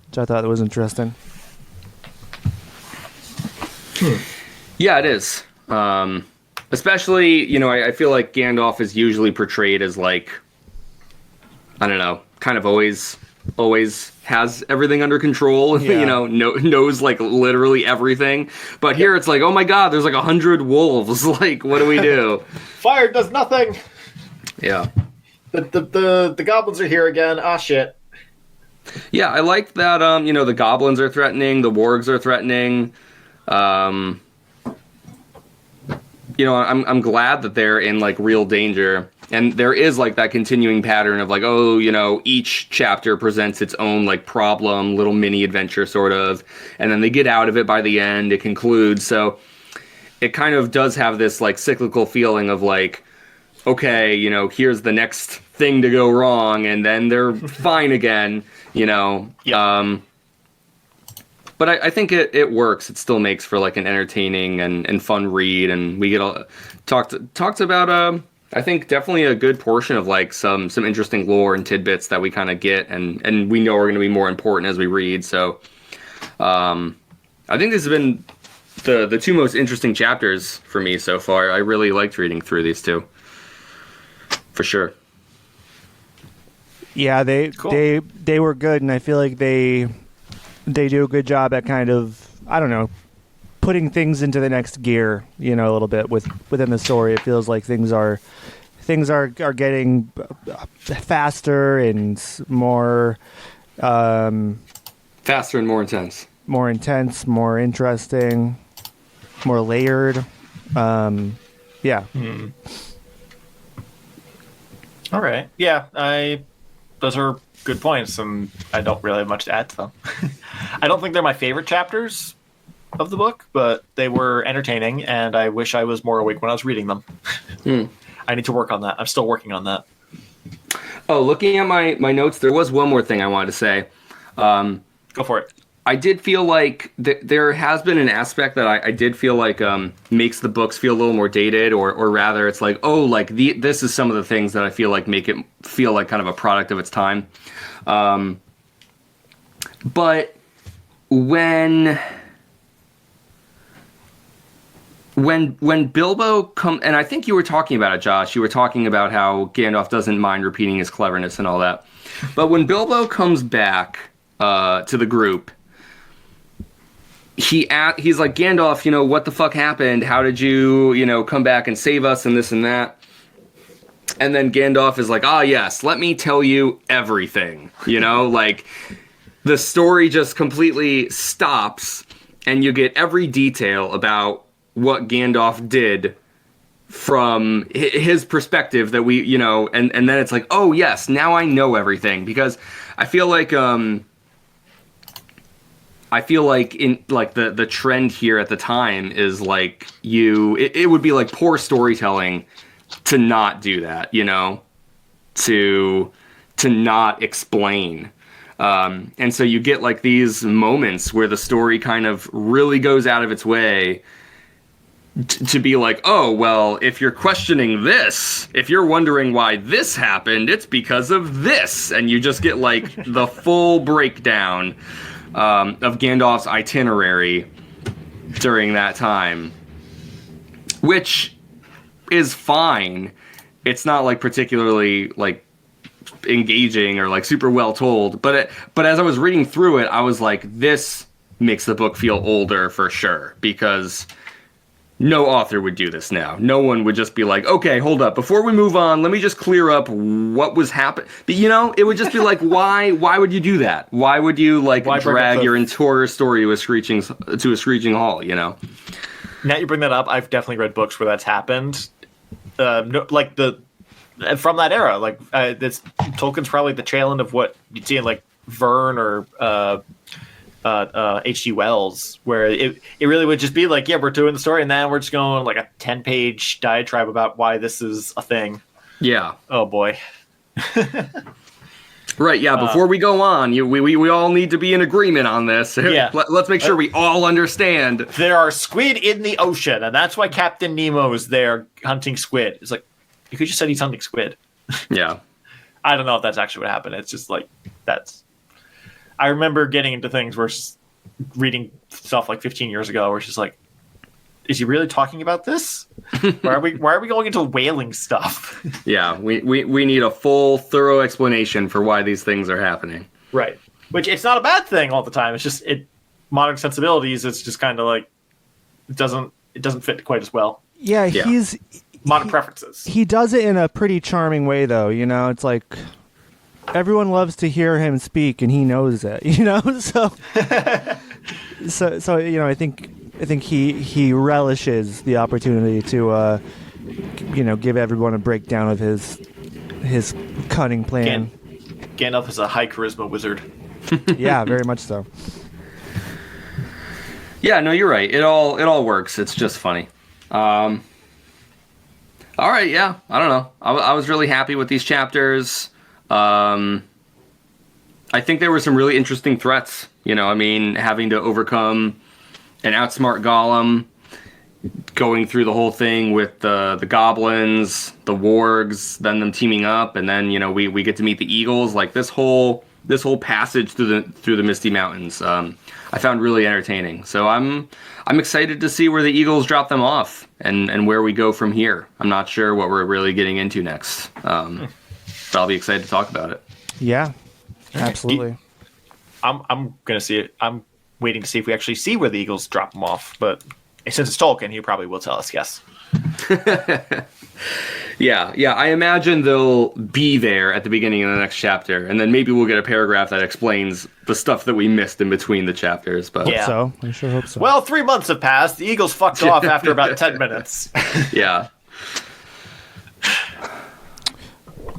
Which I thought was interesting. Yeah, it is. Especially, I feel like Gandalf is usually portrayed as like, I don't know, kind of always has everything under control, knows like literally everything. But here it's like, oh my god, there's like 100 wolves. Like, what do we do? Fire does nothing. Yeah. The goblins are here again. Ah, shit. Yeah, I like that. The goblins are threatening. The wargs are threatening. I'm glad that they're in like real danger. And there is like that continuing pattern of like, each chapter presents its own like problem, little mini adventure sort of, and then they get out of it by the end. It concludes. So it kind of does have this like cyclical feeling of like, okay, here's the next thing to go wrong, and then they're fine again, Yeah. But I think it works. It still makes for like an entertaining and fun read, and we get talked about I think definitely a good portion of like some interesting lore and tidbits that we kind of get, and we know are going to be more important as we read. So I think this has been the two most interesting chapters for me so far. I really liked reading through these two, for sure. Yeah, they were good, and I feel like they do a good job at kind of, I don't know, putting things into the next gear, a little bit within the story. It feels like things are getting faster and more faster and more intense, more interesting. more layered. Yeah. All right. Yeah, those are good points, and I don't really have much to add to them. I don't think they're my favorite chapters of the book, but they were entertaining, and I wish I was more awake when I was reading them. I need to work on that. I'm still working on that. Oh, looking at my notes, there was one more thing I wanted to say. Go for it. I did feel like there has been an aspect that I did feel like makes the books feel a little more dated, or rather it's like, oh, like this is some of the things that I feel like make it feel like kind of a product of its time. But when Bilbo and I think you were talking about it, Josh, you were talking about how Gandalf doesn't mind repeating his cleverness and all that. But when Bilbo comes back to the group, he's like, Gandalf, what the fuck happened? How did you, come back and save us and this and that? And then Gandalf is like, yes, let me tell you everything. Like the story just completely stops and you get every detail about what Gandalf did from his perspective that we, and then it's like, oh yes, now I know everything, because I feel like in like the trend here at the time is like it would be like poor storytelling to not do that, to not explain. And so you get like these moments where the story kind of really goes out of its way to be like, oh, well, if you're questioning this, if you're wondering why this happened, it's because of this. And you just get like the full breakdown of Gandalf's itinerary during that time, which is fine. It's not like particularly like engaging or like super well told, but as I was reading through it, I was like, this makes the book feel older for sure, because no author would do this now. No one would just be like, okay, hold up, before we move on, let me just clear up what was happening. But it would just be like, why would you do that? Why would you drag your entire story to a screeching halt? Now you bring that up, I've definitely read books where that's happened. From that era, Tolkien's probably the tail end of what you'd see in like Verne or H.G. Wells, where it really would just be like, yeah, we're doing the story, and then we're just going like a 10-page diatribe about why this is a thing. Yeah. Oh boy. Right. Yeah. Before we go on, we all need to be in agreement on this. Yeah. Let's make sure we all understand. There are squid in the ocean, and that's why Captain Nemo is there hunting squid. It's like, you could just said he's hunting squid. Yeah. I don't know if that's actually what happened. It's just like that's. I remember getting into things where reading stuff like 15 years ago, where it's just like, is he really talking about this? Why are we going into whaling stuff? Yeah, we need a full, thorough explanation for why these things are happening. Right. Which it's not a bad thing all the time. It's just modern sensibilities. It's just kind of like it doesn't fit quite as well. Yeah, he's modern preferences. He does it in a pretty charming way, though. It's like everyone loves to hear him speak, and he knows it. So I think he relishes the opportunity to give everyone a breakdown of his cunning plan. Gandalf is a high charisma wizard. Yeah, very much so. Yeah, no, you're right. It all works. It's just funny. All right, yeah, I don't know. I was really happy with these chapters. I think there were some really interesting threats. Having to overcome and outsmart Gollum, going through the whole thing with the goblins, the wargs, then them teaming up, and then we get to meet the eagles. Like this whole passage through the Misty Mountains, I found really entertaining. So I'm excited to see where the eagles drop them off and where we go from here. I'm not sure what we're really getting into next, but I'll be excited to talk about it. Yeah, absolutely. I'm gonna see it. I'm waiting to see if we actually see where the eagles drop them off. But since it's Tolkien, he probably will tell us. Yes. Yeah. I imagine they'll be there at the beginning of the next chapter, and then maybe we'll get a paragraph that explains the stuff that we missed in between the chapters. But Yeah. So I sure hope so. Well, 3 months have passed. The Eagles fucked off after about 10 minutes. yeah.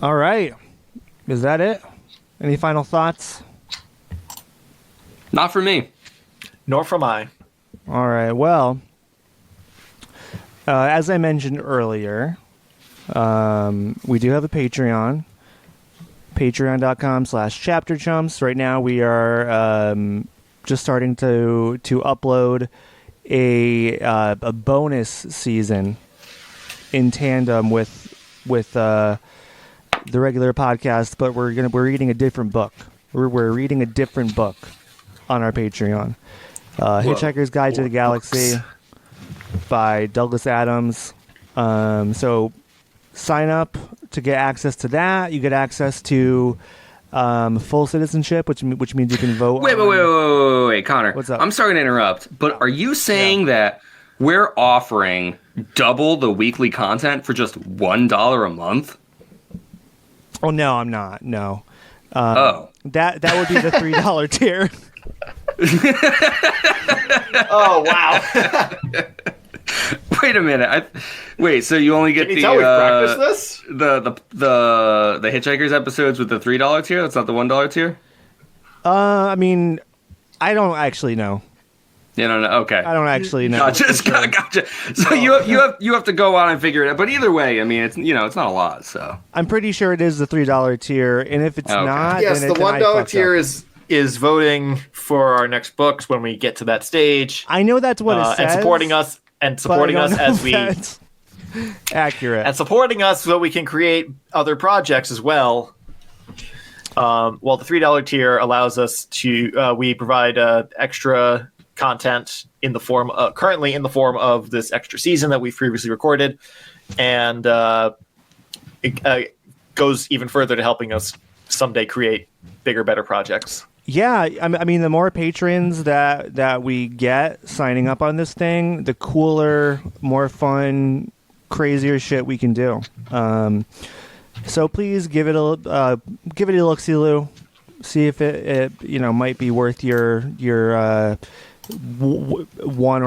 All right. Is that it? Any final thoughts? Not for me. Nor from I. All right. Well, as I mentioned earlier, we do have a Patreon. Patreon.com/ChapterChumps. Right now we are just starting to upload a bonus season in tandem with the regular podcast, but we're reading a different book. We're reading a different book on our Patreon. Hitchhiker's Guide to the Galaxy by Douglas Adams. So sign up to get access to that. You get access to full citizenship, which means you can vote. Wait, Connor. What's up? I'm sorry to interrupt, but are you saying that we're offering double the weekly content for just $1 a month? Oh no, I'm not. No. Oh. That would be the $3 tier. Oh, wow. Wait a minute. Wait, so you only get Can you tell we practiced this? the Hitchhikers episodes with the $3 tier? That's not the $1 tier? I mean, I don't actually know. You don't know? Okay. I don't actually know. Gotcha. So you have to go on and figure it out. But either way, I mean, it's not a lot. So I'm pretty sure it is the $3 tier, and if it's Okay. not, Yes, then the it's an I $1 fucked tier up. is voting for our next books when we get to that stage. I know that's what it says, and supporting us but I don't know as if we that's accurate. and supporting us so we can create other projects as well. Well, the $3 tier allows us to we provide extra content in the form currently in the form of this extra season that we've previously recorded, and it goes even further to helping us someday create bigger, better projects. Yeah, I mean, the more patrons that we get signing up on this thing, the cooler, more fun, crazier shit we can do. So please give it a look-see-loo. See if it might be worth your $1 or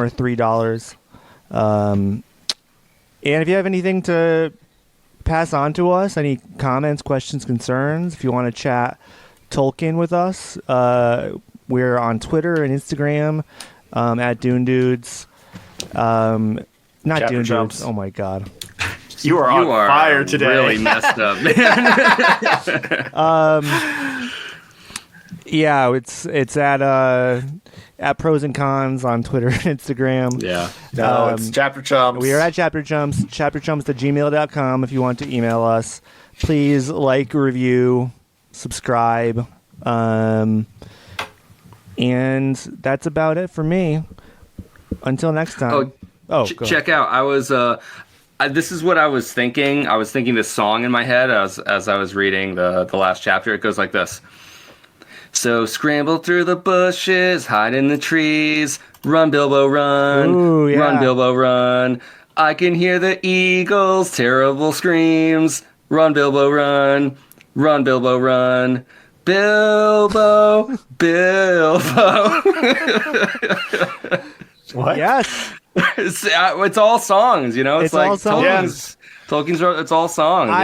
$3. And if you have anything to pass on to us, any comments, questions, concerns, if you want to chat Tolkien with us, we're on Twitter and Instagram at Dune Dudes. Not Chapter Dune Chumps. Dudes. Oh my god. You are on fire today. Really messed up, man. Yeah, it's at Pros and Cons on Twitter and Instagram. Yeah. No, it's Chapter Chumps. We are at Chapter Chumps, chapterchumps@gmail.com if you want to email us. Please like, review, subscribe. And that's about it for me. Until next time. Go Check out. I was this is what I was thinking. I was thinking this song in my head as I was reading the last chapter. It goes like this. So scramble through the bushes, hide in the trees, run Bilbo run, Ooh, yeah. run Bilbo run. I can hear the eagles' terrible screams. Run Bilbo run, run Bilbo run. Bilbo, Bilbo. What? Yes. It's all songs, It's like all songs. Yes. Tolkien's wrote. It's all songs, I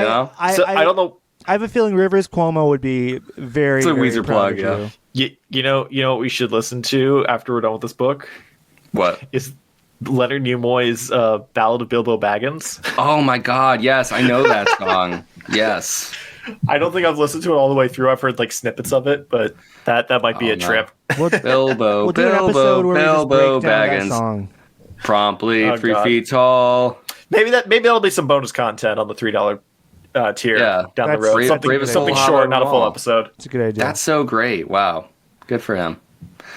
don't know. I have a feeling Rivers Cuomo would be very, It's a very Weezer proud plug, of you. You know what we should listen to after we're done with this book What? is Leonard Nimoy's Ballad of Bilbo Baggins. Oh my God! Yes, I know that song. Yes. I don't think I've listened to it all the way through. I've heard like snippets of it, but that might be Oh, a no. trip. Bilbo, We'll do an episode where we just Bilbo break down that Baggins. song. Promptly Oh, 3 God. feet tall. Maybe that'll be some bonus content on the $3 tier Yeah. down the That's road. brave- Something bravest something soul short, I've not a ever full known. episode. It's a good idea. That's so great. Wow. Good for him.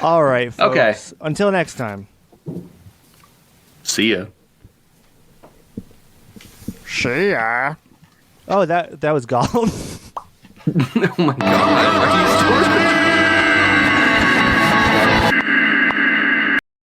All right, folks. Okay. Until next time. See ya. See ya. Oh, that was Gollum. Oh my God. Are you